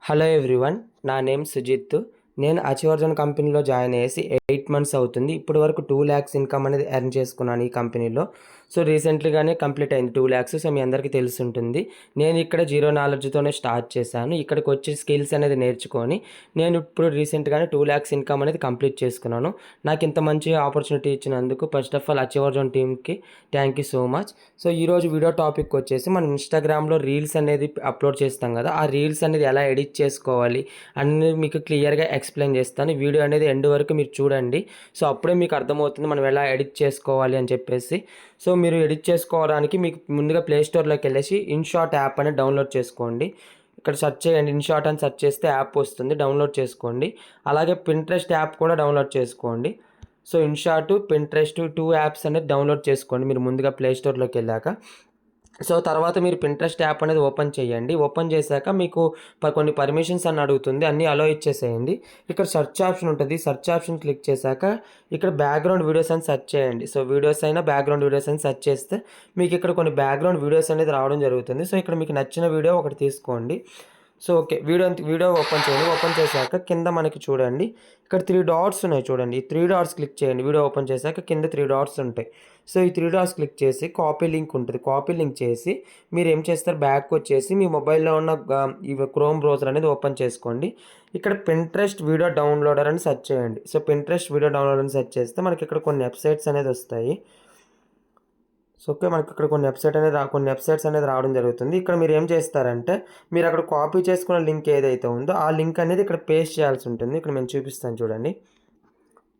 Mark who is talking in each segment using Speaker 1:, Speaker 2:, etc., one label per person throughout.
Speaker 1: Hello everyone, నా name Sujith. నేను అచివర్జన్ కంపెనీలో జాయిన్ అయ్యేసి 8 మంత్స్ అవుతుంది. ఇప్పటి వరకు 2 lakhs ఇన్కమ్ అనేది ఎర్న్ చేసుకున్నాను ఈ కంపెనీలో. సో రీసెంట్లీగానే కంప్లీట్ అయింది 2 lakhs. సో మీ అందరికీ తెలిసి ఉంటుంది. నేను ఇక్కడ జీరో నాలెడ్జ్తోనే స్టార్ట్ చేశాను. ఇక్కడికి వచ్చి స్కిల్స్ అనేది నేర్చుకొని నేను ఇప్పుడు రీసెంట్గానే 2 lakhs ఇన్కమ్ అనేది కంప్లీట్ చేసుకున్నాను. నాకు ఇంత మంచి ఆపర్చునిటీ ఇచ్చినందుకు ఫస్ట్ ఆఫ్ ఆల్ అచివర్జన్ టీమ్కి thank you so much. So ఈరోజు వీడియో టాపిక్ వచ్చేసి మనం ఇన్స్టాగ్రామ్లో రీల్స్ అనేది అప్లోడ్ చేస్తాం కదా, ఆ రీల్స్ అనేది ఎలా ఎడిట్ చేసుకోవాలి అన్నీ మీకు క్లియర్గా ఎక్స్ప్లెయిన్ చేస్తాను. వీడియో అనేది ఎండ్ వరకు మీరు చూడండి. సో అప్పుడే మీకు అర్థమవుతుంది మనం ఎలా ఎడిట్ చేసుకోవాలి అని చెప్పేసి. సో మీరు ఎడిట్ చేసుకోవడానికి మీకు ముందుగా ప్లేస్టోర్లోకి వెళ్ళేసి ఇన్షాట్ యాప్ అనేది డౌన్లోడ్ చేసుకోండి. ఇక్కడ సెర్చ్ చేయండి, ఇన్షాట్ అని సెర్చ్ చేస్తే యాప్ వస్తుంది, డౌన్లోడ్ చేసుకోండి. అలాగే పింట్రెస్ట్ యాప్ కూడా డౌన్లోడ్ చేసుకోండి. సో ఇన్షాట్, పింట్రెస్ట్ 2 యాప్స్ అనేది డౌన్లోడ్ చేసుకోండి మీరు ముందుగా ప్లేస్టోర్లోకి వెళ్ళాక. సో తర్వాత మీరు పింట్రెస్ట్ యాప్ అనేది ఓపెన్ చేయండి. ఓపెన్ చేశాక మీకు కొన్ని పర్మిషన్స్ అని అడుగుతుంది, అన్నీ అలో ఇచ్చేసేయండి. ఇక్కడ సెర్చ్ ఆప్షన్ ఉంటుంది, సెర్చ్ ఆప్షన్ క్లిక్ చేశాక ఇక్కడ బ్యాక్గ్రౌండ్ వీడియోస్ అని సెర్చ్ చేయండి. సో వీడియోస్ అయినా బ్యాక్గ్రౌండ్ వీడియోస్ అని సెర్చ్ చేస్తే మీకు ఇక్కడ కొన్ని బ్యాక్గ్రౌండ్ వీడియోస్ అనేది రావడం జరుగుతుంది. సో ఇక్కడ మీకు నచ్చిన వీడియో ఒకటి తీసుకోండి. సో ఓకే, వీడియో ఓపెన్ చేయండి. ఓపెన్ చేశాక కింద మనకి చూడండి ఇక్కడ 3 డాట్స్ ఉన్నాయి చూడండి. ఈ 3 డాట్స్ క్లిక్ చేయండి. వీడియో ఓపెన్ చేశాక కింద 3 డాట్స్ ఉంటాయి. సో ఈ 3 డాట్స్ క్లిక్ చేసి కాపీ లింక్ ఉంటుంది, కాపీ లింక్ చేసి మీరు ఏం చేస్తారు, బ్యాక్ వచ్చేసి మీ మొబైల్లో ఉన్న ఇవి క్రోమ్ బ్రౌజర్ అనేది ఓపెన్ చేసుకోండి. ఇక్కడ పింట్రెస్ట్ వీడియో డౌన్లోడర్ అని సెర్చ్ చేయండి. సో పింట్రెస్ట్ వీడియో డౌన్లోడర్ అని సెర్చ్ చేస్తే మనకి ఇక్కడ కొన్ని వెబ్సైట్స్ అనేది వస్తాయి. సో ఓకే, మనకి ఇక్కడ కొన్ని వెబ్సైట్స్ అనేది రావడం జరుగుతుంది. ఇక్కడ మీరు ఏం చేస్తారంటే మీరు అక్కడ కాపీ చేసుకున్న లింక్ ఏదైతే ఉందో ఆ లింక్ అనేది ఇక్కడ పేస్ట్ చేయాల్సి ఉంటుంది. ఇక్కడ నేను చూపిస్తాను చూడండి.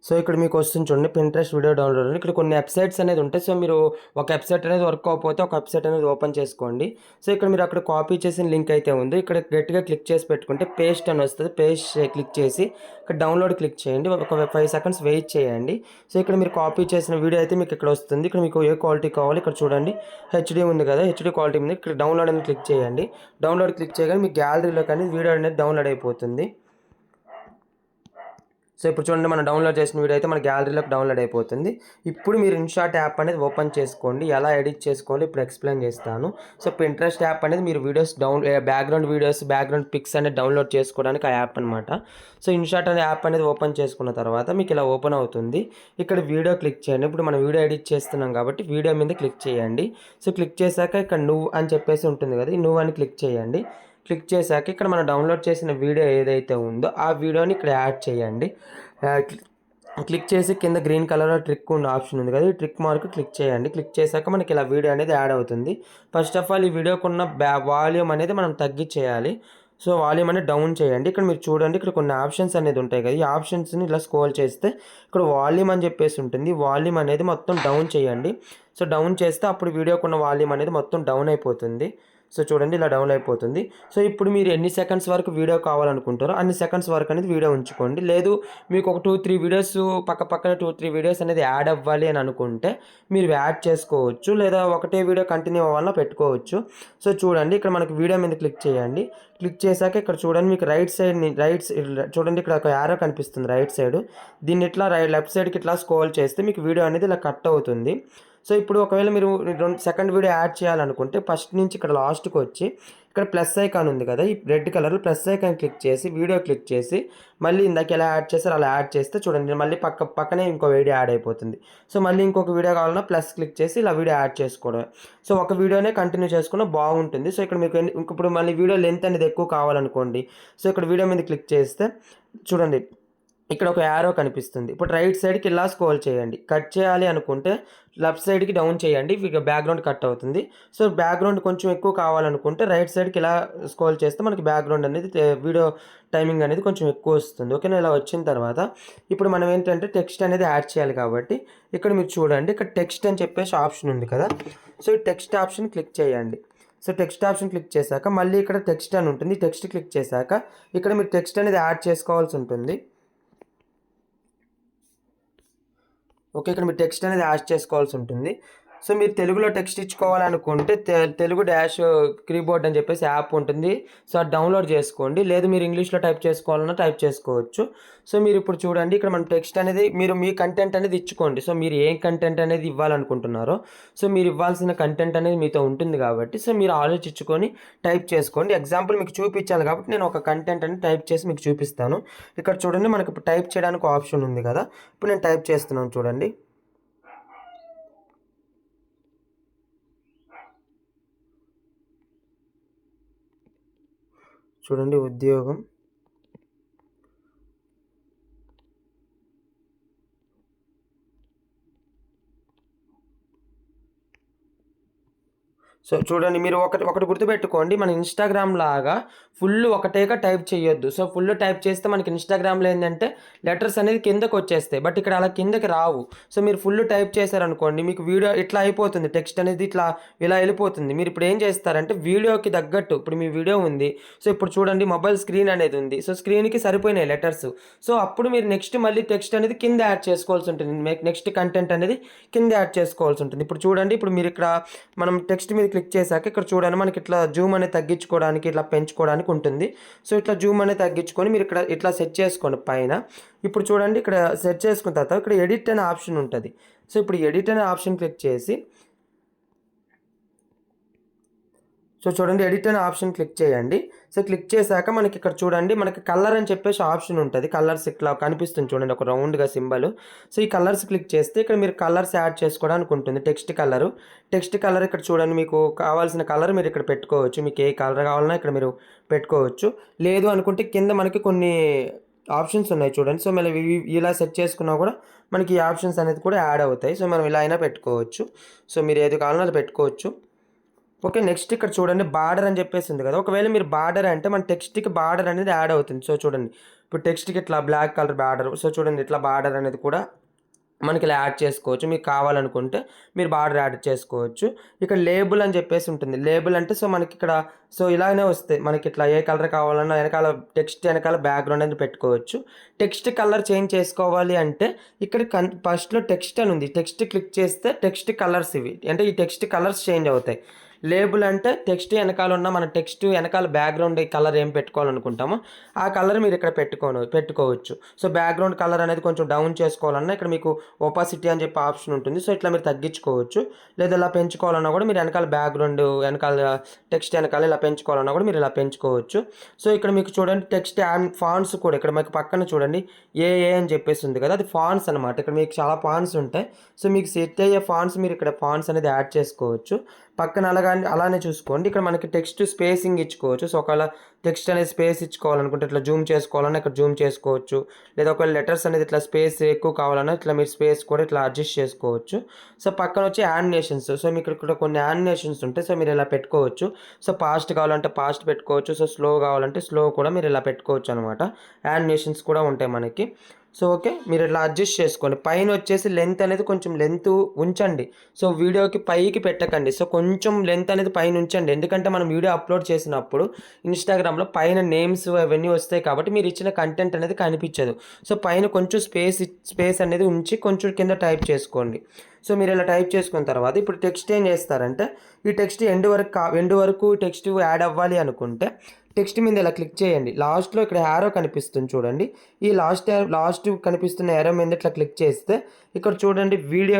Speaker 1: సో ఇక్కడ మీకు వస్తుంది చూడండి, పింట్రెస్ట్ వీడియో డౌన్లోడర్. ఇక్కడ కొన్ని వెబ్సైట్స్ అనేది ఉంటాయి. సో మీరు ఒక వెబ్సైట్ అనేది వర్క్ అవ్వకపోతే ఒక వెబ్సైట్ అనేది ఓపెన్ చేసుకోండి. సో ఇక్కడ మీరు అక్కడ కాపీ చేసిన లింక్ అయితే ఉందో ఇక్కడ గట్టిగా క్లిక్ చేసి పెట్టుకుంటే పేస్ట్ అని వస్తుంది. పేస్ట్ క్లిక్ చేసి ఇక్కడ డౌన్లోడ్ క్లిక్ చేయండి. ఒక 5 seconds వెయిట్ చేయండి. సో ఇక్కడ మీరు కాపీ చేసిన వీడియో అయితే మీకు ఇక్కడ వస్తుంది. ఇక్కడ మీకు ఏ క్వాలిటీ కావాలి ఇక్కడ చూడండి, హెచ్డీ ఉంది కదా, హెచ్డీ క్వాలిటీ ఉంది. ఇక్కడ డౌన్లోడ్ అనేది క్లిక్ చేయండి. డౌన్లోడ్ క్లిక్ చేయగానే మీ గ్యాలరీలో కానీ వీడియో అనేది డౌన్లోడ్ అయిపోతుంది. సో ఇప్పుడు చూడండి, మనం డౌన్లోడ్ చేసిన వీడియో అయితే మన గ్యాలరీలోకి డౌన్లోడ్ అయిపోతుంది. ఇప్పుడు మీరు ఇన్షాట్ యాప్ అనేది ఓపెన్ చేసుకోండి. ఎలా ఎడిట్ చేసుకోవాలి ఇప్పుడు ఎక్స్ప్లెయిన్ చేస్తాను. సో పింట్రెస్ట్ యాప్ అనేది మీరు బ్యాక్గ్రౌండ్ పిక్స్ అనేది డౌన్లోడ్ చేసుకోవడానికి ఆ యాప్ అనమాట. సో ఇన్షాట్ అనే యాప్ అనేది ఓపెన్ చేసుకున్న తర్వాత మీకు ఇలా ఓపెన్ అవుతుంది. ఇక్కడ వీడియో క్లిక్ చేయండి. ఇప్పుడు మనం వీడియో ఎడిట్ చేస్తున్నాం కాబట్టి వీడియో మీద క్లిక్ చేయండి. సో క్లిక్ చేశాక ఇక్కడ నువ్వు అని చెప్పేసి ఉంటుంది కదా, ఈ నువ్వు అని క్లిక్ చేయండి. క్లిక్ చేశాక ఇక్కడ మనం డౌన్లోడ్ చేసిన వీడియో ఏదైతే ఉందో ఆ వీడియోని ఇక్కడ యాడ్ చేయండి. క్లిక్ చేసి కింద గ్రీన్ కలర్లో ట్రిక్ ఉన్న ఆప్షన్ ఉంది కదా, ఈ ట్రిక్ మార్క్ క్లిక్ చేయండి. క్లిక్ చేశాక మనకి ఇలా వీడియో అనేది యాడ్ అవుతుంది. ఫస్ట్ ఆఫ్ ఆల్ ఈ వీడియోకి ఉన్న వాల్యూమ్ అనేది మనం తగ్గించేయాలి. సో వాల్యూమ్ అనేది డౌన్ చేయండి. ఇక్కడ మీరు చూడండి, ఇక్కడ కొన్ని ఆప్షన్స్ అనేది ఉంటాయి కదా, ఈ ఆప్షన్స్ని ఇలా స్క్రోల్ చేస్తే ఇక్కడ వాల్యూమ్ అని చెప్పేసి ఉంటుంది. వాల్యూమ్ అనేది మొత్తం డౌన్ చేయండి. సో డౌన్ చేస్తే అప్పుడు వీడియోకి ఉన్న వాల్యూమ్ అనేది మొత్తం డౌన్ అయిపోతుంది. సో చూడండి, ఇలా డౌన్ అయిపోతుంది. సో ఇప్పుడు మీరు ఎన్ని సెకండ్స్ వరకు వీడియో కావాలనుకుంటారో అన్ని సెకండ్స్ వరకు అనేది వీడియో ఉంచుకోండి. లేదు మీకు ఒక 2-3 వీడియోస్ పక్కన 2-3 వీడియోస్ అనేది యాడ్ అవ్వాలి అని అనుకుంటే మీరు యాడ్ చేసుకోవచ్చు, లేదా ఒకటే వీడియో కంటిన్యూ అవ్వాలన్నా పెట్టుకోవచ్చు. సో చూడండి, ఇక్కడ మనకి వీడియో మీద క్లిక్ చేయండి. క్లిక్ చేశాక ఇక్కడ చూడండి, మీకు రైట్ సైడ్ చూడండి, ఇక్కడ ఒక యారో కనిపిస్తుంది రైట్ సైడ్. దీన్ని ఇట్లా లెఫ్ట్ సైడ్కి ఇట్లా స్క్రోల్ చేస్తే మీకు వీడియో అనేది ఇలా కట్ అవుతుంది. సో ఇప్పుడు ఒకవేళ మీరు సెకండ్ వీడియో యాడ్ చేయాలనుకుంటే ఫస్ట్ నుంచి ఇక్కడ లాస్ట్కి వచ్చి ఇక్కడ ప్లస్ ఐకాన్ ఉంది కదా, ఈ red colour plus icon click చేసి వీడియో క్లిక్ చేసి మళ్ళీ ఇందాక ఎలా యాడ్ చేస్తారో అలా యాడ్ చేస్తే చూడండి మళ్ళీ పక్కనే ఇంకో వీడియో యాడ్ అయిపోతుంది. సో మళ్ళీ ఇంకొక వీడియో కావాలన్నా ప్లస్ క్లిక్ చేసి ఇలా వీడియో యాడ్ చేసుకోవడమే. సో ఒక వీడియోనే కంటిన్యూ చేసుకున్న బాగుంటుంది. సో ఇక్కడ మీకు ఇప్పుడు మళ్ళీ వీడియో లెంత్ అనేది ఎక్కువ కావాలనుకోండి, సో ఇక్కడ వీడియో మీద క్లిక్ చేస్తే చూడండి ఇక్కడ ఒక యారో కనిపిస్తుంది. ఇప్పుడు రైట్ సైడ్కి ఇలా స్క్రోల్ చేయండి. కట్ చేయాలి అనుకుంటే లెఫ్ట్ సైడ్కి డౌన్ చేయండి, ఇక బ్యాక్గ్రౌండ్ కట్ అవుతుంది. సో బ్యాక్గ్రౌండ్ కొంచెం ఎక్కువ కావాలనుకుంటే రైట్ సైడ్కి ఇలా స్క్రోల్ చేస్తే మనకి బ్యాక్గ్రౌండ్ అనేది వీడియో టైమింగ్ అనేది కొంచెం ఎక్కువ వస్తుంది. ఓకేనా, ఇలా వచ్చిన తర్వాత ఇప్పుడు మనం ఏంటంటే టెక్స్ట్ అనేది యాడ్ చేయాలి కాబట్టి ఇక్కడ మీరు చూడండి, ఇక్కడ టెక్స్ట్ అని చెప్పేసి ఆప్షన్ ఉంది కదా, సో ఈ టెక్స్ట్ ఆప్షన్ క్లిక్ చేయండి. సో టెక్స్ట్ ఆప్షన్ క్లిక్ చేశాక మళ్ళీ ఇక్కడ టెక్స్ట్ అని ఉంటుంది. టెక్స్ట్ క్లిక్ చేశాక ఇక్కడ మీరు టెక్స్ట్ అనేది యాడ్ చేసుకోవాల్సి ఉంటుంది. ఓకే, ఇక్కడ మీరు టెక్స్ట్ అనేది యాడ్ చేసుకోవాల్సి ఉంటుంది. సో మీరు తెలుగులో టెక్స్ట్ ఇచ్చుకోవాలనుకుంటే తెలుగు డాష్ కీబోర్డ్ అని చెప్పేసి యాప్ ఉంటుంది. సో అది డౌన్లోడ్ చేసుకోండి. లేదు మీరు ఇంగ్లీష్లో టైప్ చేసుకోవాలన్నా టైప్ చేసుకోవచ్చు. సో మీరు ఇప్పుడు చూడండి, ఇక్కడ మనం టెక్స్ట్ అనేది మీరు మీ కంటెంట్ అనేది ఇచ్చుకోండి. సో మీరు ఏం కంటెంట్ అనేది ఇవ్వాలనుకుంటున్నారో సో మీరు ఇవ్వాల్సిన కంటెంట్ అనేది మీతో ఉంటుంది కాబట్టి సో మీరు ఆలోచించుకొని టైప్ చేసుకోండి. ఎగ్జాంపుల్ మీకు చూపించాలి కాబట్టి నేను ఒక కంటెంట్ అని టైప్ చేసి మీకు చూపిస్తాను. ఇక్కడ చూడండి, మనకి ఇప్పుడు టైప్ చేయడానికి ఆప్షన్ ఉంది కదా. ఇప్పుడు నేను టైప్ చేస్తున్నాను చూడండి. చూడండి, ఉద్యోగం. సో చూడండి, మీరు ఒకటి గుర్తుపెట్టుకోండి, మన ఇన్స్టాగ్రామ్ లాగా ఫుల్ ఒకటేగా టైప్ చేయొద్దు. సో ఫుల్ టైప్ చేస్తే మనకి ఇన్స్టాగ్రామ్లో ఏంటంటే లెటర్స్ అనేది కిందకు వచ్చేస్తాయి, బట్ ఇక్కడ అలా కిందకి రావు. సో మీరు ఫుల్ టైప్ చేశారనుకోండి, మీకు వీడియో ఇట్లా అయిపోతుంది, టెక్స్ట్ అనేది ఇలా వెళ్ళిపోతుంది. మీరు ఇప్పుడు ఏం చేస్తారంటే వీడియోకి తగ్గట్టు, ఇప్పుడు మీ వీడియో ఉంది, సో ఇప్పుడు చూడండి మొబైల్ స్క్రీన్ అనేది ఉంది, సో స్క్రీన్కి సరిపోయినాయి లెటర్స్. సో అప్పుడు మీరు నెక్స్ట్ మళ్ళీ టెక్స్ట్ అనేది కింద యాడ్ చేసుకోవాల్సి ఉంటుంది. నెక్స్ట్ కంటెంట్ అనేది కింద యాడ్ చేసుకోవాల్సి ఉంటుంది. ఇప్పుడు చూడండి, ఇప్పుడు మీరు ఇక్కడ మనం టెక్స్ట్ మీద క్లిక్ చేశాక ఇక్కడ చూడండి, మనకి ఇట్లా జూమ్ అనేది తగ్గించుకోవడానికి ఇట్లా పెంచుకోవడానికి ఉంటుంది. సో ఇట్లా జూమ్ అనేది తగ్గించుకొని మీరు ఇక్కడ ఇట్లా సెట్ చేసుకోండి పైన. ఇప్పుడు చూడండి, ఇక్కడ సెట్ చేసుకున్న తర్వాత ఇక్కడ ఎడిట్ అనే ఆప్షన్ ఉంటుంది. సో ఇప్పుడు ఎడిట్ అనే ఆప్షన్ క్లిక్ చేసి సో చూడండి, ఎడిట్ అనే ఆప్షన్ క్లిక్ చేయండి. సో క్లిక్ చేశాక మనకి ఇక్కడ చూడండి, మనకి కలర్ అని చెప్పేసి ఆప్షన్ ఉంటుంది. కలర్స్ ఇట్లా కనిపిస్తుంది చూడండి, ఒక రౌండ్గా సింబల్. సో ఈ కలర్స్ క్లిక్ చేస్తే ఇక్కడ మీరు కలర్స్ యాడ్ చేసుకోవడానికి ఉంటుంది. టెక్స్ట్ కలర్ ఇక్కడ చూడండి, మీకు కావాల్సిన కలర్ మీరు ఇక్కడ పెట్టుకోవచ్చు. మీకు ఏ కలర్ కావాలన్నా ఇక్కడ మీరు పెట్టుకోవచ్చు. లేదు అనుకుంటే కింద మనకి కొన్ని ఆప్షన్స్ ఉన్నాయి చూడండి. సో మళ్ళీ ఇలా సెట్ చేసుకున్నా కూడా మనకి ఈ ఆప్షన్స్ అనేది కూడా యాడ్ అవుతాయి. సో మనం ఇలా అయినా పెట్టుకోవచ్చు. సో మీరు ఏది కావాలన్నా అది పెట్టుకోవచ్చు. ఓకే, నెక్స్ట్ ఇక్కడ చూడండి, బార్డర్ అని చెప్పేసి ఉంది కదా. ఒకవేళ మీరు బార్డర్ అంటే మన టెక్స్ట్కి బార్డర్ అనేది యాడ్ అవుతుంది. సో చూడండి, ఇప్పుడు టెక్స్ట్కి ఇట్లా బ్లాక్ కలర్ బార్డర్. సో చూడండి, ఇట్లా బార్డర్ అనేది కూడా మనకి ఇలా యాడ్ చేసుకోవచ్చు. మీకు కావాలనుకుంటే మీరు బార్డర్ యాడ్ చేసుకోవచ్చు. ఇక్కడ లేబుల్ అని చెప్పేసి ఉంటుంది. లేబుల్ అంటే సో మనకి ఇక్కడ సో ఇలానే వస్తాయి. మనకి ఇట్లా ఏ కలర్ కావాలన్నా వెనకాల టెక్స్ట్ వెనకాల బ్యాక్గ్రౌండ్ అనేది పెట్టుకోవచ్చు. టెక్స్ట్ కలర్ చేంజ్ చేసుకోవాలి అంటే ఇక్కడ ఫస్ట్లో టెక్స్ట్ అని ఉంది. టెక్స్ట్ క్లిక్ చేస్తే టెక్స్ట్ కలర్స్ ఇవి అంటే ఈ టెక్స్ట్ కలర్స్ చేంజ్ అవుతాయి. లేబుల్ అంటే టెక్స్ట్ వెనకాల ఉన్న మన టెక్స్ట్ వెనకాల బ్యాక్గ్రౌండ్ కలర్ ఏం పెట్టుకోవాలనుకుంటామో ఆ కలర్ మీరు ఇక్కడ పెట్టుకోవచ్చు. సో బ్యాక్గ్రౌండ్ కలర్ అనేది కొంచెం డౌన్ చేసుకోవాలన్నా ఇక్కడ మీకు ఒపాసిటీ అని చెప్పి ఆప్షన్ ఉంటుంది. సో ఇట్లా మీరు తగ్గించుకోవచ్చు. లేదా ఇలా పెంచుకోవాలన్నా కూడా మీరు వెనకాల టెక్స్ట్ వెనకాల ఇలా పెంచుకోవాలన్నా కూడా మీరు ఇలా పెంచుకోవచ్చు. సో ఇక్కడ మీకు చూడండి, టెక్స్ట్ అండ్ ఫాంట్స్ కూడా ఇక్కడ మీకు పక్కన చూడండి ఏ అని చెప్పేసి ఉంది కదా, అది ఫాంట్స్ అనమాట. ఇక్కడ మీకు చాలా ఫాంట్స్ ఉంటాయి. సో మీకు సెట్ అయ్యే ఫాంట్స్ మీరు ఇక్కడ ఫాంట్స్ అనేది యాడ్ చేసుకోవచ్చు. పక్కన అలానే చూసుకోండి, ఇక్కడ మనకి టెక్స్ట్ స్పేసింగ్ ఇచ్చుకోవచ్చు. సో ఒకవేళ టెక్స్ట్ అనేది స్పేస్ ఇచ్చుకోవాలనుకుంటే ఇట్లా జూమ్ చేసుకోవాలన్నా ఇక్కడ జూమ్ చేసుకోవచ్చు. లేదా ఒకవేళ లెటర్స్ అనేది ఇట్లా స్పేస్ ఎక్కువ కావాలన్నా ఇట్లా మీరు స్పేస్ కూడా ఇట్లా అడ్జస్ట్ చేసుకోవచ్చు. సో పక్కన వచ్చి యానిమేషన్స్. సో మీకు ఇక్కడ కొన్ని యానిమేషన్స్ ఉంటాయి. సో మీరు ఇలా పెట్టుకోవచ్చు. సో ఫాస్ట్ కావాలంటే ఫాస్ట్ పెట్టుకోవచ్చు. సో స్లో కావాలంటే స్లో కూడా మీరు ఇలా పెట్టుకోవచ్చు అనమాట. యానిమేషన్స్ కూడా ఉంటాయి మనకి. సో ఓకే, మీరు ఇట్లా అడ్జస్ట్ చేసుకోండి. పైన వచ్చేసి లెంత్ అనేది కొంచెం లెంత్ ఉంచండి. సో వీడియోకి పైకి పెట్టకండి. సో కొంచెం లెంత్ అనేది పైన ఉంచండి. ఎందుకంటే మనం వీడియో అప్లోడ్ చేసినప్పుడు ఇన్స్టాగ్రామ్లో పైన నేమ్స్ అవన్నీ వస్తాయి కాబట్టి మీరు ఇచ్చిన కంటెంట్ అనేది కనిపించదు. సో పైన కొంచెం స్పేస్ అనేది ఉంచి కొంచెం కింద టైప్ చేసుకోండి. సో మీరు ఇలా టైప్ చేసుకున్న తర్వాత ఇప్పుడు టెక్స్ట్ ఏం చేస్తారంటే ఈ టెక్స్ట్ ఎండ్ వరకు టెక్స్ట్ యాడ్ అవ్వాలి అనుకుంటే టెక్స్ట్ మీద ఇలా క్లిక్ చేయండి. లాస్ట్లో ఇక్కడ యారో కనిపిస్తుంది చూడండి. ఈ లాస్ట్ కనిపిస్తున్న యారో మీద ఇట్లా క్లిక్ చేస్తే ఇక్కడ చూడండి వీడియో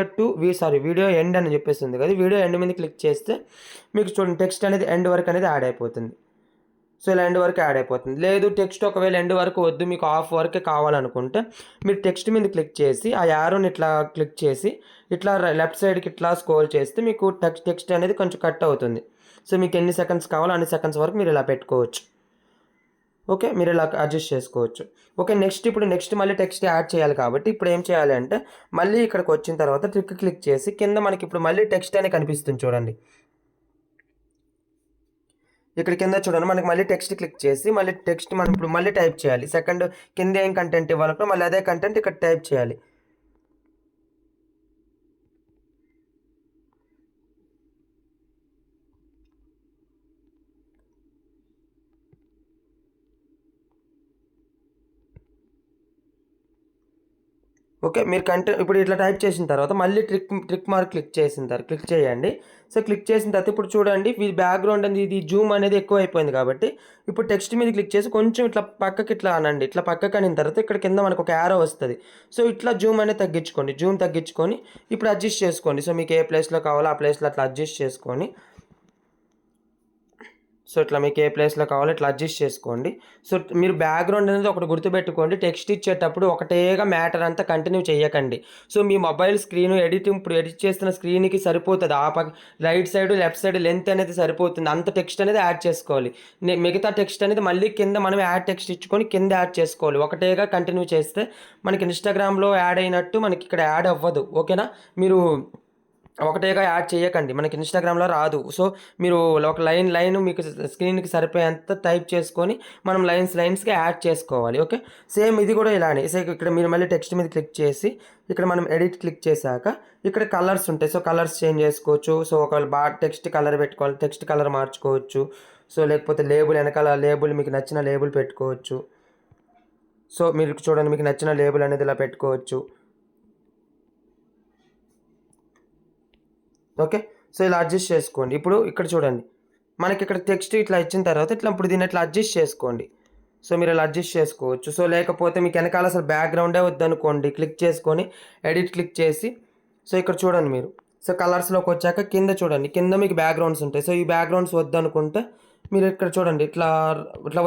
Speaker 1: ఎండ్ అని చెప్పేస్తుంది కదా. వీడియో ఎండ్ మీద క్లిక్ చేస్తే మీకు చూడండి టెక్స్ట్ అనేది ఎండ్ వరకు అనేది యాడ్ అయిపోతుంది. సో ఇలా ఎండ్ వరకు యాడ్ అయిపోతుంది. లేదు టెక్స్ట్ ఒకవేళ ఎండ్ వరకు వద్దు, మీకు హాఫ్ వరకే కావాలనుకుంటే మీరు టెక్స్ట్ మీద క్లిక్ చేసి ఆ యారోని ఇట్లా క్లిక్ చేసి ఇట్లా లెఫ్ట్ సైడ్కి ఇట్లా స్క్రోల్ చేస్తే మీకు టెక్స్ట్ అనేది కొంచెం కట్ అవుతుంది. సో మీకు ఎన్ని సెకండ్స్ కావాలో అన్ని సెకండ్స్ వరకు మీరు ఇలా పెట్టుకోవచ్చు. ఓకే, మీరు ఇలా అడ్జస్ట్ చేసుకోవచ్చు. ఓకే, నెక్స్ట్ మళ్ళీ టెక్స్ట్ యాడ్ చేయాలి కాబట్టి ఇప్పుడు ఏం చేయాలి అంటే మళ్ళీ ఇక్కడికి వచ్చిన తర్వాత ట్రిక్ క్లిక్ చేసి కింద మనకి ఇప్పుడు మళ్ళీ టెక్స్ట్ అనేది కనిపిస్తుంది చూడండి. ఇక్కడ కింద చూడండి మనకి మళ్ళీ టెక్స్ట్ క్లిక్ చేసి మళ్ళీ టెక్స్ట్ మనం ఇప్పుడు మళ్ళీ టైప్ చేయాలి. సెకండ్ కింద ఏం కంటెంట్ ఇవ్వాలనుకో మళ్ళీ అదే కంటెంట్ ఇక్కడ టైప్ చేయాలి. ఓకే. మీరు కంటెంట్ ఇప్పుడు ఇట్లా టైప్ చేసిన తర్వాత మళ్ళీ ట్రిక్ మార్క్ క్లిక్ చేయండి. సో, క్లిక్ చేసిన తర్వాత ఇప్పుడు చూడండి బ్యాక్‌గ్రౌండ్ అనేది ఇది జూమ్ అనేది ఎక్కువైపోయింది కాబట్టి, ఇప్పుడు టెక్స్ట్ మీద క్లిక్ చేసి కొంచెం ఇట్లా పక్కకి ఇట్లా అనండి. ఇట్లా పక్కకి అనిన తర్వాత ఇక్కడ కింద మనకు ఒక యారో వస్తది. సో, ఇట్లా జూమ్ అనేది తగ్గించుకోండి. జూమ్ తగ్గించుకొని ఇప్పుడు అడ్జస్ట్ చేసుకోండి. సో, మీకు ఏ ప్లేస్‌లో కావాలో ఆ ప్లేస్‌లో అట్లా అడ్జస్ట్ చేసుకొని సో, ఇట్లా మీకు ఏ ప్లేస్‌లో కావాలో ఇట్లా అడ్జస్ట్ చేసుకోండి. సో, మీరు బ్యాక్‌గ్రౌండ్ అనేది ఒకటి గుర్తుపెట్టుకోండి. టెక్స్ట్ ఇచ్చేటప్పుడు ఒకటేగా మ్యాటర్ అంతా కంటిన్యూ చేయకండి. సో, మీ మొబైల్ స్క్రీను ఇప్పుడు ఎడిట్ చేస్తున్న స్క్రీన్‌కి సరిపోతది. Right side, left side length అనేది సరిపోతుంది. అంత టెక్స్ట్ అనేది యాడ్ చేసుకోవాలి. మిగతా టెక్స్ట్ అనేది మళ్ళీ కింద మనం యాడ్ టెక్స్ట్ ఇచ్చుకొని కింద యాడ్ చేసుకోవాలి. ఒకటేగా కంటిన్యూ చేస్తే మనకి ఇన్‌స్టాగ్రామ్‌లో యాడ్ అయినట్టు మనకి ఇక్కడ యాడ్ అవ్వదు. ఓకేనా? మీరు ఒకటేగా యాడ్ చేయకండి. మనకి ఇన్‌స్టాగ్రామ్‌లో రాదు. సో, మీరు ఒక లైన్ మీకు స్క్రీన్‌కి సరిపోయేంత టైప్ చేసుకొని, మనం లైన్స్‌గా యాడ్ చేసుకోవాలి. ఓకే. సేమ్ ఇది కూడా ఇలానే. సో, ఇక్కడ మీరు మళ్ళీ టెక్స్ట్ మీద క్లిక్ చేసి, ఇక్కడ మనం ఎడిట్ క్లిక్ చేశాక, ఇక్కడ కలర్స్ ఉంటాయి. సో, కలర్స్ చేంజ్ చేసుకోవచ్చు. సో, ఒకవేళ టెక్స్ట్ కలర్ పెట్టుకోవాలి. టెక్స్ట్ కలర్ మార్చుకోవచ్చు. సో, లేకపోతే వెనకాల లేబుల్ మీకు నచ్చిన లేబుల్ పెట్టుకోవచ్చు. సో, మీరు చూడండి మీకు నచ్చిన లేబుల్ అనేది ఇలా పెట్టుకోవచ్చు. ఓకే. సో, ఇలా అడ్జస్ట్ చేసుకోండి. ఇప్పుడు ఇక్కడ చూడండి. మనకిక్కడ టెక్స్ట్ ఇట్లా ఇచ్చిన తర్వాత ఇప్పుడు దీన్ని ఇట్లా అడ్జస్ట్ చేసుకోండి. సో, మీరు ఇలా అడ్జస్ట్ చేసుకోవచ్చు. సో, లేకపోతే మీకు వెనకాల అసలు బ్యాక్‌గ్రౌండే వద్దనుకోండి. క్లిక్ చేసుకొని ఎడిట్ క్లిక్ చేసి సో, ఇక్కడ చూడండి మీరు. సో, కలర్స్‌లోకి వచ్చాక కింద చూడండి. కింద మీకు బ్యాక్‌గ్రౌండ్స్ ఉంటాయి. సో, ఈ బ్యాక్‌గ్రౌండ్స్ వద్దనుకుంటే మీరు ఇక్కడ చూడండి ఇట్లా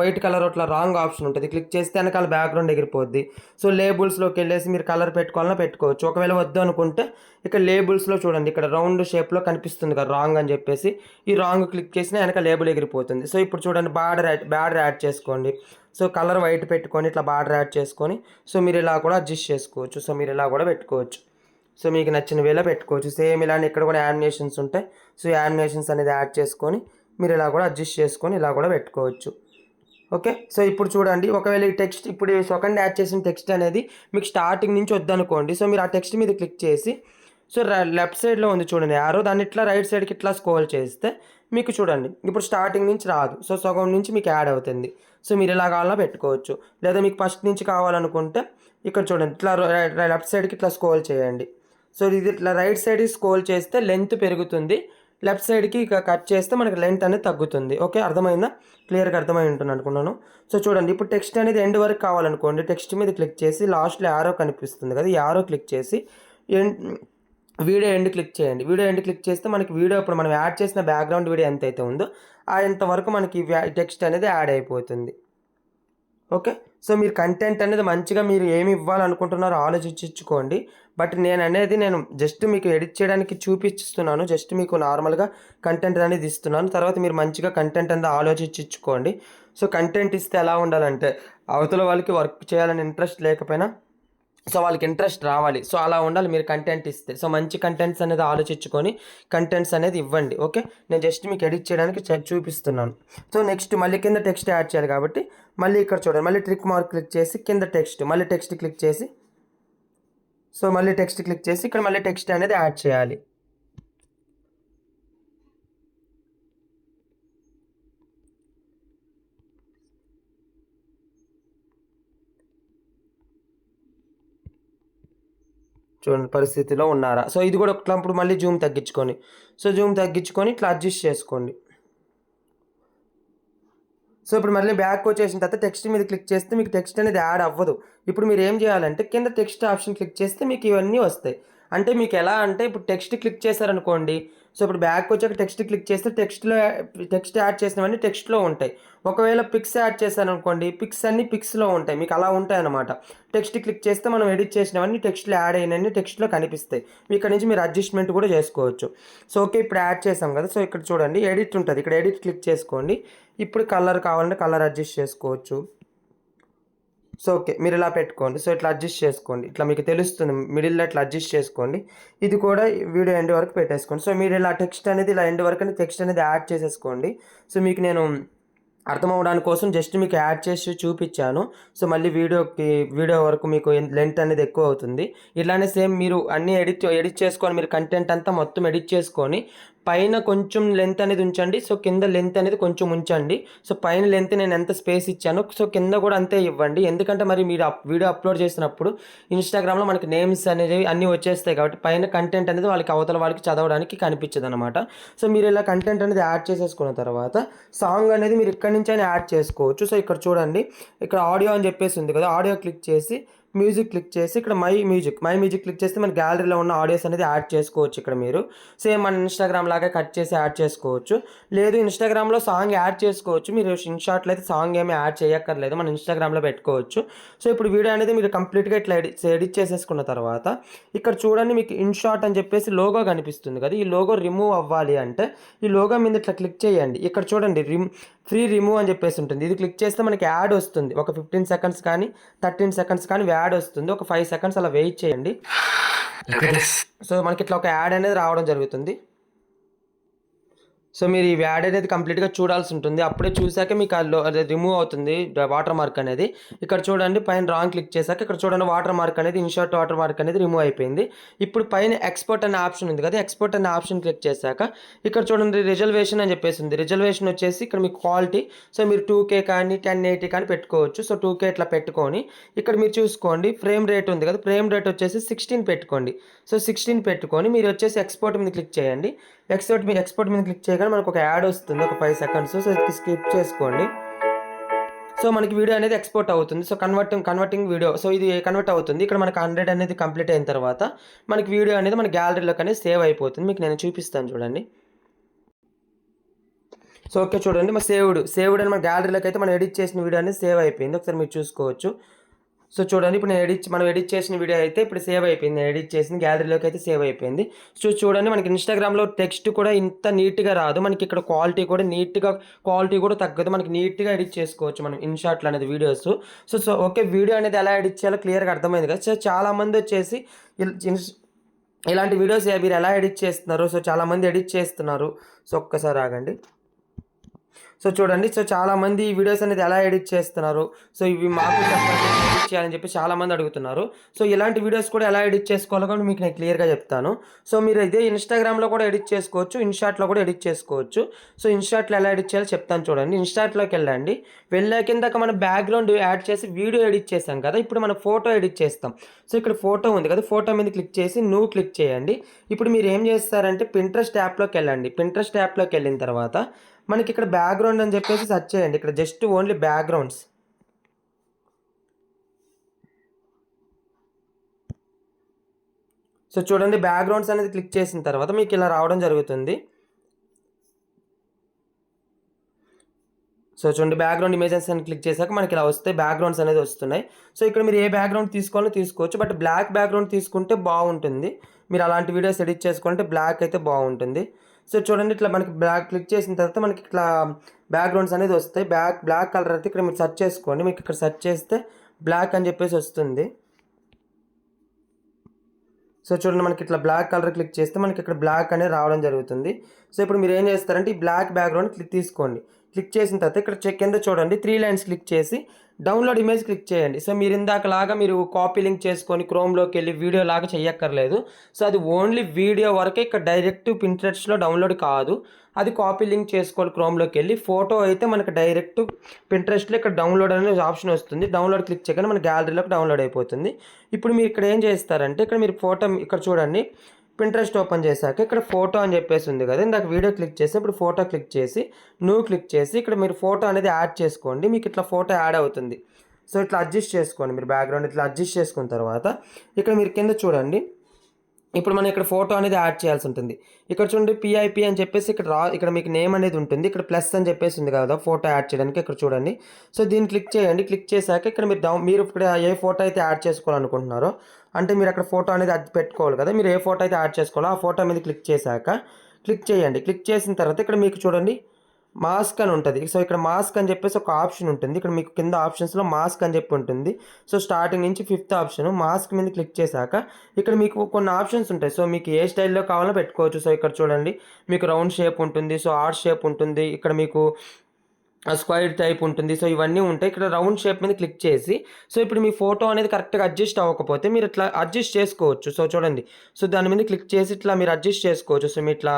Speaker 1: వైట్ కలర్ ఇట్లా రాంగ్ ఆప్షన్ ఉంటుంది. క్లిక్ చేస్తే వెనకాల బ్యాక్‌గ్రౌండ్ ఎగిరిపోద్ది. సో, లేబుల్స్‌లోకి వెళ్ళేసి మీరు కలర్ పెట్టుకోవాలన్నా పెట్టుకోవచ్చు. ఒకవేళ వద్దు అనుకుంటే ఇక్కడ లేబుల్స్‌లో చూడండి. ఇక్కడ రౌండ్ షేప్‌లో కనిపిస్తుంది కదా రాంగ్ అని చెప్పేసి. ఈ రాంగ్ క్లిక్ చేసినా వెనక లేబుల్ ఎగిరిపోతుంది. సో, ఇప్పుడు చూడండి బార్డర్ యాడ్ చేసుకోండి. సో, కలర్ వైట్ పెట్టుకొని ఇట్లా బార్డర్ యాడ్ చేసుకొని సో, మీరు ఇలా కూడా అడ్జస్ట్ చేసుకోవచ్చు. సో, మీరు ఇలా కూడా పెట్టుకోవచ్చు. సో, మీకు నచ్చిన వేలో పెట్టుకోవచ్చు. సేమ్ ఇలానే ఇక్కడ కూడా యానిమేషన్స్ ఉంటాయి. సో, యానిమేషన్స్ అనేది యాడ్ చేసుకొని మీరు ఇలా కూడా అడ్జస్ట్ చేసుకొని ఇలా కూడా పెట్టుకోవచ్చు. ఓకే. సో, ఇప్పుడు చూడండి ఒకవేళ ఈ టెక్స్ట్ ఇప్పుడు సెకండ్ యాడ్ చేసిన టెక్స్ట్ అనేది మీకు స్టార్టింగ్ నుంచి వద్దనుకోండి. సో, మీరు ఆ టెక్స్ట్ మీద క్లిక్ చేసి సో, లెఫ్ట్ సైడ్‌లో ఉంది చూడండి యారో దాన్ని ఇట్లా రైట్ సైడ్‌కి ఇట్లా స్క్రోల్ చేస్తే మీకు చూడండి ఇప్పుడు స్టార్టింగ్ నుంచి రాదు. సో, సగం నుంచి మీకు యాడ్ అవుతుంది. సో, మీరు ఎలా కావాలన్నా పెట్టుకోవచ్చు. లేదా మీకు ఫస్ట్ నుంచి కావాలనుకుంటే ఇక్కడ చూడండి ఇట్లా లెఫ్ట్ సైడ్‌కి ఇట్లా స్క్రోల్ చేయండి. సో, ఇది ఇట్లా రైట్ సైడ్‌కి స్క్రోల్ చేస్తే లెంత్ పెరుగుతుంది. లెఫ్ట్ సైడ్‌కి కట్ చేస్తే మనకి లెంత్ అనేది తగ్గుతుంది. ఓకే. అర్థమైందా? క్లియర్‌గా అర్థమై ఉంటుంది అనుకున్నాను. సో, చూడండి ఇప్పుడు టెక్స్ట్ అనేది ఎండ్ వరకు కావాలనుకోండి. టెక్స్ట్ మీద క్లిక్ చేసి లాస్ట్‌లో యారో కనిపిస్తుంది కదా! ఈ యారో క్లిక్ చేసి వీడియో ఎండ్ క్లిక్ చేయండి. వీడియో ఎండ్ క్లిక్ చేస్తే మనకి వీడియో ఇప్పుడు మనం యాడ్ చేసిన బ్యాక్‌గ్రౌండ్ వీడియో ఎంతైతే ఉందో అంతవరకు మనకి టెక్స్ట్ అనేది యాడ్ అయిపోతుంది. ఓకే. సో, మీరు కంటెంట్ అనేది మంచిగా మీరు ఏమి ఇవ్వాలనుకుంటున్నారో ఆలోచించుకోండి. బట్ నేను జస్ట్ మీకు ఎడిట్ చేయడానికి చూపిస్తున్నాను. జస్ట్ మీకు నార్మల్‌గా కంటెంట్ అనేది ఇస్తున్నాను. తర్వాత మీరు మంచిగా కంటెంట్ అనేది ఆలోచించుకోండి. సో, కంటెంట్ ఇస్తే ఎలా ఉండాలంటే అవతల వాళ్ళకి వర్క్ చేయాలని ఇంట్రెస్ట్ లేకపోయినా సో, వాళ్ళకి ఇంట్రెస్ట్ రావాలి. సో, అలా ఉండాలి మీరు కంటెంట్ ఇస్తే. సో, మంచి కంటెంట్స్ అనేది ఆలోచించుకొని కంటెంట్స్ అనేది ఇవ్వండి. ఓకే. నేను జస్ట్ మీకు ఎడిట్ చేయడానికి చూపిస్తున్నాను. సో, నెక్స్ట్ మళ్ళీ కింద టెక్స్ట్ యాడ్ చేయాలి కాబట్టి మళ్ళీ ఇక్కడ చూడండి. మళ్ళీ ట్రిక్ మార్క్ క్లిక్ చేసి కింద టెక్స్ట్ మళ్ళీ టెక్స్ట్ క్లిక్ చేసి సో, మళ్ళీ టెక్స్ట్ క్లిక్ చేసి ఇక్కడ మళ్ళీ టెక్స్ట్ అనేది యాడ్ చేయాలి. చూడండి పరిస్థితిలో ఉన్నారా? సో, ఇది కూడా ఇప్పుడు మళ్ళీ జూమ్ తగ్గించుకొని సో, జూమ్ తగ్గించుకొని ఇట్లా అడ్జస్ట్ చేసుకోండి. సో, ఇప్పుడు మళ్ళీ బ్యాక్ వచ్చేసిన తర్వాత టెక్స్ట్ మీద క్లిక్ చేస్తే మీకు టెక్స్ట్ అనేది యాడ్ అవ్వదు. ఇప్పుడు మీరు ఏం చేయాలంటే కింద టెక్స్ట్ ఆప్షన్ క్లిక్ చేస్తే మీకు ఇవన్నీ వస్తాయి. అంటే మీకు ఎలా అంటే ఇప్పుడు టెక్స్ట్ క్లిక్ చేశారనుకోండి. సో, ఇప్పుడు బ్యాక్ వచ్చాక టెక్స్ట్ క్లిక్ చేస్తే టెక్స్ట్ యాడ్ చేసినవన్నీ టెక్స్ట్‌లో ఉంటాయి. ఒకవేళ పిక్స్ యాడ్ చేశారనుకోండి పిక్స్ అన్నీ పిక్స్‌లో ఉంటాయి. మీకు అలా ఉంటాయన్నమాట. టెక్స్ట్ క్లిక్ చేస్తే మనం ఎడిట్ చేసినవన్నీ టెక్స్ట్‌లో యాడ్ అయినవన్నీ టెక్స్ట్‌లో కనిపిస్తాయి. ఇక్కడ నుంచి మీరు అడ్జస్ట్‌మెంట్ కూడా చేసుకోవచ్చు. So, okay. ఇప్పుడు యాడ్ చేసాం కదా! సో, ఇక్కడ చూడండి ఎడిట్ ఉంటుంది. ఇక్కడ ఎడిట్ క్లిక్ చేసుకోండి. ఇప్పుడు కలర్ కావాలంటే కలర్ అడ్జస్ట్ చేసుకోవచ్చు. So, okay. మీరు ఇలా పెట్టుకోండి. సో, ఇట్లా అడ్జస్ట్ చేసుకోండి. ఇట్లా మీకు తెలుస్తుంది. మిడిల్‌లో ఇట్లా అడ్జస్ట్ చేసుకోండి. ఇది కూడా వీడియో ఎండ్ వరకు పెట్టేసుకోండి. సో, మీరు ఇలా టెక్స్ట్ అనేది ఇలా ఎండ్ వరకు టెక్స్ట్ అనేది యాడ్ చేసేసుకోండి. సో, మీకు నేను అర్థమవ్వడానికి కోసం జస్ట్ మీకు యాడ్ చేసి చూపించాను. సో, మళ్ళీ వీడియో వరకు మీకు లెంత్ అనేది ఎక్కువ అవుతుంది. ఇలానే సేమ్ మీరు అన్నీ ఎడిట్ చేసుకొని మీరు కంటెంట్ అంతా మొత్తం ఎడిట్ చేసుకొని పైన కొంచెం లెంత్ అనేది ఉంచండి, సో కింద లెంత్ అనేది కొంచెం ఉంచండి. సో పైన లెంత్ నేను ఎంత స్పేస్ ఇచ్చానో సో కింద కూడా అంతే ఇవ్వండి. ఎందుకంటే మరి మీరు వీడియో అప్లోడ్ చేసినప్పుడు ఇన్స్టాగ్రామ్లో మనకి నేమ్స్ అనేవి అన్నీ వచ్చేస్తాయి కాబట్టి పైన కంటెంట్ అనేది వాళ్ళకి అవతల వాళ్ళకి చదవడానికి కనిపించదు అనమాట. సో మీరు ఇలా కంటెంట్ అనేది యాడ్ చేసేసుకున్న తర్వాత సాంగ్ అనేది మీరు ఇక్కడ నుంచి అయినా యాడ్ చేసుకోవచ్చు. సో ఇక్కడ చూడండి, ఇక్కడ ఆడియో అని చెప్పేసి ఉంది కదా, ఆడియో క్లిక్ చేసి మ్యూజిక్ క్లిక్ చేసి ఇక్కడ మై మ్యూజిక్ క్లిక్ చేస్తే మన గ్యాలరీలో ఉన్న ఆడియోస్ అనేది యాడ్ చేసుకోవచ్చు. ఇక్కడ మీరు సేమ్ మన ఇన్స్టాగ్రామ్ లాగా కట్ చేసి యాడ్ చేసుకోవచ్చు. లేదు ఇన్స్టాగ్రామ్లో సాంగ్ యాడ్ చేసుకోవచ్చు, మీరు ఇన్ షార్ట్లో అయితే సాంగ్ ఏమీ యాడ్ చేయక్కర్లేదు, మన ఇన్స్టాగ్రామ్లో పెట్టుకోవచ్చు. సో ఇప్పుడు వీడియో అనేది మీరు కంప్లీట్గా ఇట్లా ఎడిట్ చేసేసుకున్న తర్వాత ఇక్కడ చూడండి, మీకు ఇన్ షార్ట్ అని చెప్పేసి లోగో కనిపిస్తుంది కదా, ఈ లోగో రిమూవ్ అవ్వాలి అంటే ఈ లోగో మీద ఇట్లా క్లిక్ చేయండి. ఇక్కడ చూడండి ఫ్రీ రిమూవ్ అని చెప్పేసి ఉంటుంది, ఇది క్లిక్ చేస్తే మనకి యాడ్ వస్తుంది. ఒక 15 సెకండ్స్ కానీ 13 సెకండ్స్ కానీ యాడ్ వస్తుంది. ఒక 5 సెకండ్స్ అలా వెయిట్ చేయండి. సో మనకి ఇట్లా ఒక యాడ్ అనేది రావడం జరుగుతుంది. సో మీరు ఈ యాడ్ అనేది కంప్లీట్గా చూడాల్సి ఉంటుంది, అప్పుడే చూసాక మీకు అది రిమూవ్ అవుతుంది వాటర్ మార్క్ అనేది. ఇక్కడ చూడండి పైన రాంగ్ క్లిక్ చేశాక ఇక్కడ చూడండి వాటర్ మార్క్ అనేది ఇన్షార్ట్ వాటర్ మార్క్ అనేది రిమూవ్ అయిపోయింది. ఇప్పుడు పైన ఎక్స్పోర్ట్ అనే ఆప్షన్ ఉంది కదా, ఎక్స్పోర్ట్ అనే ఆప్షన్ క్లిక్ చేశాక ఇక్కడ చూడండి రిజల్వేషన్ అని చెప్పేసి ఉంది. రిజల్వేషన్ వచ్చేసి ఇక్కడ మీకు క్వాలిటీ, సో మీరు 2K కానీ 1080 కానీ పెట్టుకోవచ్చు. సో 2K ఇట్లా పెట్టుకొని ఇక్కడ మీరు చూసుకోండి ఫ్రేమ్ రేట్ ఉంది కదా, ఫ్రేమ్ రేట్ వచ్చేసి 16 పెట్టుకోండి. సో 16 పెట్టుకొని మీరు వచ్చేసి ఎక్స్పోర్ట్ మీద క్లిక్ చేయండి. ఎక్స్పోర్ట్ మీద క్లిక్ చేయగానే మనకు ఒక యాడ్ వస్తుంది, ఒక 5 సెకండ్స్. సో ఇది స్కిప్ చేసుకోండి. సో మనకి వీడియో అనేది ఎక్స్పోర్ట్ అవుతుంది. సో కన్వర్టింగ్ వీడియో, సో ఇది కన్వర్ట్ అవుతుంది. ఇక్కడ మనకి 100 అనేది కంప్లీట్ అయిన తర్వాత మనకి వీడియో అనేది మన గ్యాలరీలోకి అనేది సేవ్ అయిపోతుంది. మీకు నేను చూపిస్తాను చూడండి. సో ఓకే చూడండి, మా సేవ్డ్ అని మన గ్యాలరీలోకి అయితే మనం ఎడిట్ చేసిన వీడియో అనేది సేవ్ అయిపోయింది. ఒకసారి మీరు చూసుకోవచ్చు. సో చూడండి, ఇప్పుడు మనం ఎడిట్ చేసిన వీడియో అయితే ఇప్పుడు సేవ్ అయిపోయింది. నేను ఎడిట్ చేసిన గ్యాలరీలోకి అయితే సేవ్ అయిపోయింది. సో చూడండి, మనకి ఇన్స్టాగ్రామ్లో టెక్స్ట్ కూడా ఇంత నీట్గా రాదు, మనకి ఇక్కడ క్వాలిటీ కూడా తగ్గదు. మనకి నీట్గా ఎడిట్ చేసుకోవచ్చు మనం ఇన్షార్ట్లు అనేది వీడియోస్. సో ఓకే, వీడియో అనేది ఎలా ఎడిట్ చేయాలో క్లియర్గా అర్థమైంది కదా. సో చాలామంది వచ్చేసి ఇలాంటి వీడియోస్ మీరు ఎలా ఎడిట్ చేస్తున్నారు, సో చాలామంది ఎడిట్ చేస్తున్నారు. సో ఒక్కసారి ఆగండి. సో చూడండి, సో చాలామంది ఈ వీడియోస్ అనేది ఎలా ఎడిట్ చేస్తున్నారు, సో ఇవి మాకు చెప్పండి ఎడిట్ చేయాలని చెప్పి చాలామంది అడుగుతున్నారు. సో ఇలాంటి వీడియోస్ కూడా ఎలా ఎడిట్ చేసుకోవాలో కూడా మీకు నేను క్లియర్గా చెప్తాను. సో మీరు ఇదే ఇన్స్టాగ్రామ్లో కూడా ఎడిట్ చేసుకోవచ్చు, ఇన్షార్ట్లో కూడా ఎడిట్ చేసుకోవచ్చు. సో ఇన్షార్ట్లో ఎలా ఎడిట్ చేయాలో చెప్తాను చూడండి. ఇన్షార్ట్లోకి వెళ్ళండి. వెళ్ళాక కిందక మనం బ్యాక్గ్రౌండ్ యాడ్ చేసి వీడియో ఎడిట్ చేసాం కదా, ఇప్పుడు మనం ఫోటో ఎడిట్ చేస్తాం. సో ఇక్కడ ఫోటో ఉంది కదా, ఫోటో మీద క్లిక్ చేసి నువ్వు క్లిక్ చేయండి. ఇప్పుడు మీరు ఏం చేస్తారంటే పింట్రెస్ట్ యాప్లోకి వెళ్ళండి. పింట్రెస్ట్ యాప్లోకి వెళ్ళిన తర్వాత మనకి ఇక్కడ బ్యాక్గ్రౌండ్ అని చెప్పేసి సెర్చ్ చేయండి. ఇక్కడ జస్ట్ ఓన్లీ బ్యాక్గ్రౌండ్స్. సో చూడండి, బ్యాక్గ్రౌండ్స్ అనేది క్లిక్ చేసిన తర్వాత మీకు ఇలా రావడం జరుగుతుంది. సో చూడండి, బ్యాక్గ్రౌండ్ ఇమేజెస్ అని క్లిక్ చేశాక మనకి ఇలా వస్తాయి, బ్యాక్గ్రౌండ్స్ అనేది వస్తున్నాయి. సో ఇక్కడ మీరు ఏ బ్యాక్గ్రౌండ్ తీసుకోవాలో తీసుకోవచ్చు, బట్ బ్లాక్ బ్యాక్గ్రౌండ్ తీసుకుంటే బాగుంటుంది. మీరు అలాంటి వీడియోస్ ఎడిట్ చేసుకుంటే బ్లాక్ అయితే బాగుంటుంది. సో చూడండి, ఇట్లా మనకి బ్లాక్ క్లిక్ చేసిన తర్వాత మనకి ఇట్లా బ్యాక్గ్రౌండ్స్ అనేది వస్తాయి. బ్లాక్ కలర్ అయితే ఇక్కడ మీరు సెర్చ్ చేసుకోండి. మీకు ఇక్కడ సెర్చ్ చేస్తే బ్లాక్ అని చెప్పేసి వస్తుంది. సో చూడండి, మనకి ఇట్లా బ్లాక్ కలర్ క్లిక్ చేస్తే మనకి ఇక్కడ బ్లాక్ అనేది రావడం జరుగుతుంది. సో ఇప్పుడు మీరు ఏం చేస్తారంటే ఈ బ్లాక్ బ్యాక్గ్రౌండ్ తీసుకోండి. క్లిక్ చేసిన తర్వాత ఇక్కడ కింద చూడండి 3 లైన్స్ క్లిక్ చేసి డౌన్లోడ్ ఇమేజ్ క్లిక్ చేయండి. సో మీరు ఇందాకలాగా మీరు కాపీ లింక్ చేసుకొని క్రోమ్లోకి వెళ్ళి వీడియో లాగా చేయక్కర్లేదు. సో అది ఓన్లీ వీడియో వరకే, ఇక్కడ డైరెక్ట్ పింట్రెస్ట్లో డౌన్లోడ్ కాదు. అది కాపీ లింక్ చేసుకోవాలి క్రోమ్లోకి వెళ్ళి. ఫోటో అయితే మనకు డైరెక్ట్ పింట్రెస్ట్లో ఇక్కడ డౌన్లోడ్ అనేది ఆప్షన్ వస్తుంది. డౌన్లోడ్ క్లిక్ చేయగానే మన గ్యాలరీలోకి డౌన్లోడ్ అయిపోతుంది. ఇప్పుడు మీరు ఇక్కడ ఏం చేస్తారంటే ఇక్కడ మీరు ఫోటో ఇక్కడ చూడండి, పింట్రెస్ట్ ఓపెన్ చేశాక ఇక్కడ ఫోటో అని చెప్పేసి ఉంది కదా, ఇందాక వీడియో క్లిక్ చేసి ఇప్పుడు ఫోటో క్లిక్ చేసి నువ్వు క్లిక్ చేసి ఇక్కడ మీరు ఫోటో అనేది యాడ్ చేసుకోండి. మీకు ఇట్లా ఫోటో యాడ్ అవుతుంది. సో ఇట్లా అడ్జస్ట్ చేసుకోండి. మీరు బ్యాక్గ్రౌండ్ ఇట్లా అడ్జస్ట్ చేసుకున్న తర్వాత ఇక్కడ మీరు కింద చూడండి, ఇప్పుడు మనం ఇక్కడ ఫోటో అనేది యాడ్ చేయాల్సి ఉంటుంది. ఇక్కడ చూడండి PIP అని చెప్పేసి ఇక్కడ మీకు నేమ్ అనేది ఉంటుంది. ఇక్కడ ప్లస్ అని చెప్పేసి ఉంది కదా ఫోటో యాడ్ చేయడానికి, ఇక్కడ చూడండి. సో దీన్ని క్లిక్ చేయండి. క్లిక్ చేశాక ఇక్కడ మీరు ఇక్కడ ఏ ఫోటో అయితే యాడ్ చేసుకోవాలనుకుంటున్నారో, అంటే మీరు అక్కడ ఫోటో అనేది అది పెట్టుకోవాలి కదా, మీరు ఏ ఫోటో అయితే యాడ్ చేసుకోవాలో ఆ ఫోటో మీద క్లిక్ చేశాక క్లిక్ చేయండి. క్లిక్ చేసిన తర్వాత ఇక్కడ మీకు చూడండి మాస్క్ అని ఉంటుంది. సో ఇక్కడ మాస్క్ అని చెప్పేసి ఒక ఆప్షన్ ఉంటుంది. ఇక్కడ మీకు కింద ఆప్షన్స్లో మాస్క్ అని చెప్పి ఉంటుంది. సో స్టార్టింగ్ నుంచి 5th ఆప్షన్ మాస్క్ మీద క్లిక్ చేశాక ఇక్కడ మీకు కొన్ని ఆప్షన్స్ ఉంటాయి. సో మీకు ఏ స్టైల్లో కావాలో పెట్టుకోవచ్చు. సో ఇక్కడ చూడండి, మీకు రౌండ్ షేప్ ఉంటుంది, సో ఆర్ట్ షేప్ ఉంటుంది, ఇక్కడ మీకు స్క్వేర్ టైప్ ఉంటుంది. సో ఇవన్నీ ఉంటాయి. ఇక్కడ రౌండ్ షేప్ మీద క్లిక్ చేసి, సో ఇప్పుడు మీ ఫోటో అనేది కరెక్ట్‌గా అడ్జస్ట్ అవ్వకపోతే మీరు ఇట్లా అడ్జస్ట్ చేసుకోవచ్చు. సో చూడండి. సో దాని మీద క్లిక్ చేసి ఇట్లా మీరు అడ్జస్ట్ చేసుకోవచ్చు. సో మీ ఇట్లా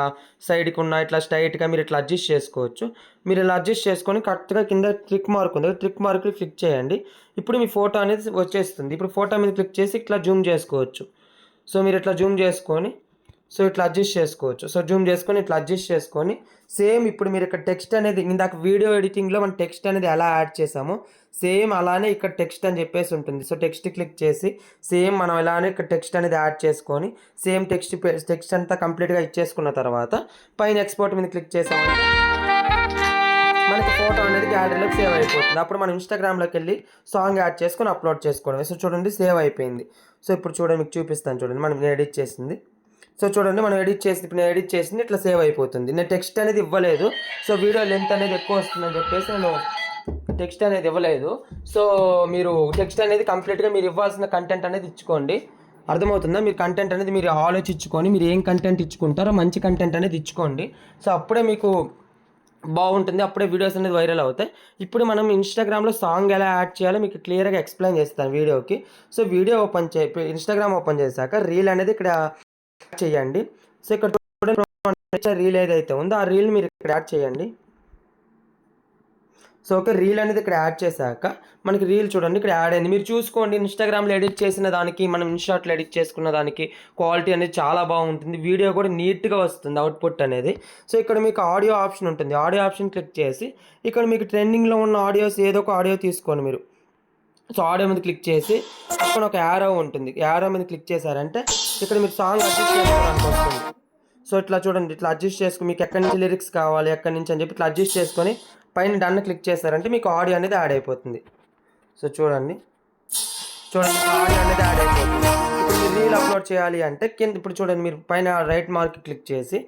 Speaker 1: సైడ్‌కున్న ఇట్లా స్ట్రెయిట్‌గా మీరు ఇట్లా అడ్జస్ట్ చేసుకోవచ్చు. మీరు ఇలా అడ్జస్ట్ చేసుకొని కరెక్ట్‌గా కింద ట్రిక్ మార్క్ ఉంది. ట్రిక్ మార్క్‌ని క్లిక్ చేయండి. ఇప్పుడు మీ ఫోటో అనేది వచ్చేస్తుంది. ఇప్పుడు ఫోటో మీద క్లిక్ చేసి ఇట్లా జూమ్ చేసుకోవచ్చు. సో మీరు ఇట్లా జూమ్ చేసుకొని, సో ఇట్లా అడ్జస్ట్ చేసుకోవచ్చు. సో జూమ్ చేసుకొని ఇట్లా అడ్జస్ట్ చేసుకొని, సేమ్ ఇప్పుడు మీరు ఇక్కడ టెక్స్ట్ అనేది ఇందాక వీడియో ఎడిటింగ్లో మనం టెక్స్ట్ అనేది ఎలా యాడ్ చేసామో సేమ్ అలానే ఇక్కడ టెక్స్ట్ అని చెప్పేసి ఉంటుంది. సో టెక్స్ట్ క్లిక్ చేసి సేమ్ మనం ఇలానే ఇక్కడ టెక్స్ట్ అనేది యాడ్ చేసుకొని సేమ్ టెక్స్ట్ అంతా కంప్లీట్గా ఇచ్చేసుకున్న తర్వాత పైన ఎక్స్పోర్ట్ మీద క్లిక్ చేసామంటే మనకి ఫోటో అనేది గ్యాలరీలోకి సేవ్ అయిపోతుంది. అప్పుడు మనం ఇన్స్టాగ్రామ్లోకి వెళ్ళి సాంగ్ యాడ్ చేసుకొని అప్లోడ్ చేసుకోవడం. సో చూడండి సేవ్ అయిపోయింది. సో ఇప్పుడు చూడండి మీకు చూపిస్తాను చూడండి మనం ఎడిట్ చేసింది. సో చూడండి మనం ఇప్పుడు నేను ఎడిట్ చేసింది ఇట్లా సేవ్ అయిపోతుంది. నేను టెక్స్ట్ అనేది ఇవ్వలేదు. సో వీడియో లెంత్ అనేది ఎక్కువ వస్తుందని చెప్పేసి నేను టెక్స్ట్ అనేది ఇవ్వలేదు. సో మీరు టెక్స్ట్ అనేది కంప్లీట్గా మీరు ఇవ్వాల్సిన కంటెంట్ అనేది ఇచ్చుకోండి. అర్థమవుతుందా? మీరు కంటెంట్ అనేది మీరు ఆలోచించుకొని మీరు ఏం కంటెంట్ ఇచ్చుకుంటారో మంచి కంటెంట్ అనేది ఇచ్చుకోండి. సో అప్పుడే మీకు బాగుంటుంది. అప్పుడే వీడియోస్ అనేది వైరల్ అవుతాయి. ఇప్పుడు మనం ఇన్స్టాగ్రామ్లో సాంగ్ ఎలా యాడ్ చేయాలో మీకు క్లియర్గా ఎక్స్ప్లెయిన్ చేస్తాను వీడియోకి. సో వీడియో ఇన్స్టాగ్రామ్ ఓపెన్ చేశాక రీల్ అనేది ఇక్కడ చేయండి. సో ఇక్కడ చూడండి రీల్ ఏదైతే ఉందో ఆ రీల్ మీరు ఇక్కడ యాడ్ చేయండి. సో ఓకే రీల్ అనేది ఇక్కడ యాడ్ చేశాక మనకి రీల్ చూడండి ఇక్కడ యాడ్ అయింది. మీరు చూసుకోండి ఇన్స్టాగ్రామ్లో ఎడిట్ చేసిన దానికి మనం ఇన్షాట్లో ఎడిట్ చేసుకున్న దానికి క్వాలిటీ అనేది చాలా బాగుంటుంది. వీడియో కూడా నీట్గా వస్తుంది అవుట్పుట్ అనేది. సో ఇక్కడ మీకు ఆడియో ఆప్షన్ ఉంటుంది. ఆడియో ఆప్షన్ క్లిక్ చేసి ఇక్కడ మీకు ట్రెండింగ్లో ఉన్న ఆడియోస్ ఏదో ఒక ఆడియో తీసుకోండి మీరు. సో ఆడియో మీద క్లిక్ చేసి అక్కడ ఒక యారో ఉంటుంది. యారో మీద క్లిక్ చేశారంటే ఇక్కడ మీరు సాంగ్ అడ్జస్ట్ చేసుకోవడానికి వస్తుంది. సో ఇట్లా చూడండి ఇట్లా అడ్జస్ట్ చేసుకుని మీకు ఎక్కడి నుంచి లిరిక్స్ కావాలి ఎక్కడి నుంచి అని చెప్పి ఇట్లా అడ్జస్ట్ చేసుకొని పైన డన్ క్లిక్ చేశారంటే మీకు ఆడియో అనేది యాడ్ అయిపోతుంది. సో చూడండి ఆడియో అనేది యాడ్ అయిపోతుంది. ఇప్పుడు మీరు రీల్ అప్లోడ్ చేయాలి అంటే కింద ఇప్పుడు చూడండి మీరు పైన రైట్ మార్క్ క్లిక్ చేసి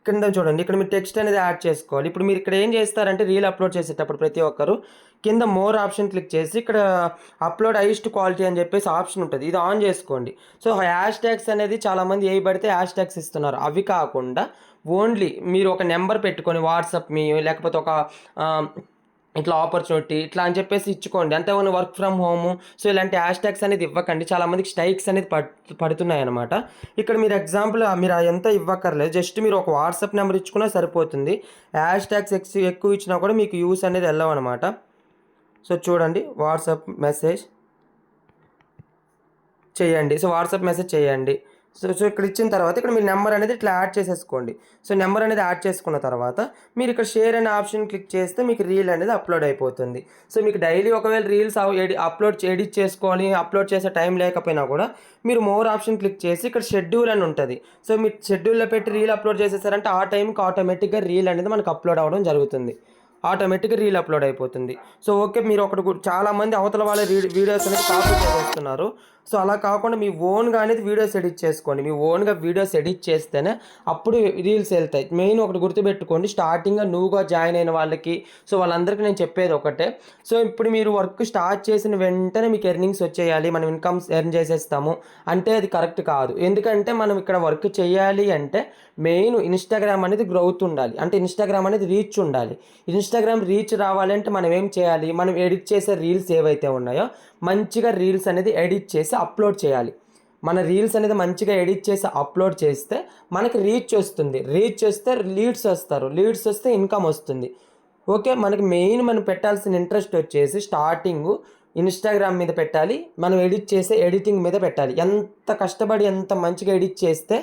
Speaker 1: కింద చూడండి ఇక్కడ మీరు టెక్స్ట్ అనేది యాడ్ చేసుకోవాలి. ఇప్పుడు మీరు ఇక్కడ ఏం చేస్తారంటే రీల్ అప్లోడ్ చేసేటప్పుడు ప్రతి ఒక్కరు కింద మోర్ ఆప్షన్ క్లిక్ చేసి ఇక్కడ అప్లోడ్ హైయెస్ట్ క్వాలిటీ అని చెప్పేసి ఆప్షన్ ఉంటుంది. ఇది ఆన్ చేసుకోండి. సో హ్యాష్ ట్యాగ్స్ అనేది చాలామంది ఏ పడితే హ్యాష్ ట్యాగ్స్ ఇస్తున్నారు. అవి కాకుండా ఓన్లీ మీరు ఒక నెంబర్ పెట్టుకొని వాట్సాప్ మీ లేకపోతే ఒక ఇట్లా ఆపర్చునిటీ ఇట్లా అని చెప్పేసి ఇచ్చుకోండి. అంతేగాని వర్క్ ఫ్రమ్ హోము సో ఇలాంటి హ్యాష్ ట్యాగ్స్ అనేది ఇవ్వకండి. చాలామందికి స్ట్రైక్స్ అనేది పడుతున్నాయి అనమాట. ఇక్కడ మీరు ఎగ్జాంపుల్ మీరు ఎంత ఇవ్వక్కర్లేదు. జస్ట్ మీరు ఒక వాట్సాప్ నెంబర్ ఇచ్చుకున్నా సరిపోతుంది. హ్యాష్ ట్యాగ్స్ ఎక్కువ ఇచ్చినా కూడా మీకు యూస్ అనేది వెళ్ళవు అనమాట. సో చూడండి వాట్సాప్ మెసేజ్ చేయండి. సో వాట్సాప్ మెసేజ్ చేయండి. సో ఇక్కడ ఇచ్చిన తర్వాత ఇక్కడ మీరు నెంబర్ అనేది ఇట్లా యాడ్ చేసేసుకోండి. సో నెంబర్ అనేది యాడ్ చేసుకున్న తర్వాత మీరు ఇక్కడ షేర్ అనే ఆప్షన్ క్లిక్ చేస్తే మీకు రీల్ అనేది అప్లోడ్ అయిపోతుంది. సో మీకు డైలీ ఒకవేళ రీల్స్ ఎడిట్ చేసుకోవాలి అప్లోడ్ చేసే టైం లేకపోయినా కూడా మీరు మోర్ ఆప్షన్ క్లిక్ చేసి ఇక్కడ షెడ్యూల్ అని ఉంటుంది. సో మీరు షెడ్యూల్లో పెట్టి రీల్ అప్లోడ్ చేసేసారంటే ఆ టైంకి ఆటోమేటిక్గా రీల్ అనేది మనకు అప్లోడ్ అవ్వడం జరుగుతుంది. ఆటోమేటిక్గా రీల్ అప్లోడ్ అయిపోతుంది. సో ఓకే మీరు చాలామంది అవతల వాళ్ళ వీడియోస్ అనేది కాపీ చేస్తున్నారు. సో అలా కాకుండా మీ ఓన్గా అనేది వీడియోస్ ఎడిట్ చేసుకోండి. మీ ఓన్గా వీడియోస్ ఎడిట్ చేస్తేనే అప్పుడు రీల్స్ వెళ్తాయి. మెయిన్ ఒకటి గుర్తుపెట్టుకోండి స్టార్టింగ్గా నువ్వుగా జాయిన్ అయిన వాళ్ళకి సో వాళ్ళందరికీ నేను చెప్పేది ఒకటే. సో ఇప్పుడు మీరు వర్క్ స్టార్ట్ చేసిన వెంటనే మీకు ఎర్నింగ్స్ వచ్చేయాలి మనం ఇన్కమ్స్ ఎర్న్ చేసేస్తాము అంటే అది కరెక్ట్ కాదు. ఎందుకంటే మనం ఇక్కడ వర్క్ చేయాలి అంటే మెయిన్ ఇన్స్టాగ్రామ్ అనేది గ్రోత్ ఉండాలి. అంటే ఇన్స్టాగ్రామ్ అనేది రీచ్ ఉండాలి. ఇన్స్టాగ్రామ్ రీచ్ రావాలంటే మనం ఏం చేయాలి మనం ఎడిట్ చేసే రీల్స్ ఏవైతే ఉన్నాయో మంచిగా రీల్స్ అనేది ఎడిట్ చేసి అప్లోడ్ చేయాలి. మన రీల్స్ అనేది మంచిగా ఎడిట్ చేసి అప్లోడ్ చేస్తే మనకి రీచ్ వస్తుంది. రీచ్ వస్తే లీడ్స్ వస్తారు. లీడ్స్ వస్తే ఇన్కమ్ వస్తుంది. ఓకే మనకి మెయిన్ మనం పెట్టాల్సిన ఇంట్రెస్ట్ వచ్చేసి స్టార్టింగ్ ఇన్స్టాగ్రామ్ మీద పెట్టాలి. మనం ఎడిట్ చేసే ఎడిటింగ్ మీద పెట్టాలి. ఎంత కష్టపడి ఎంత మంచిగా ఎడిట్ చేస్తే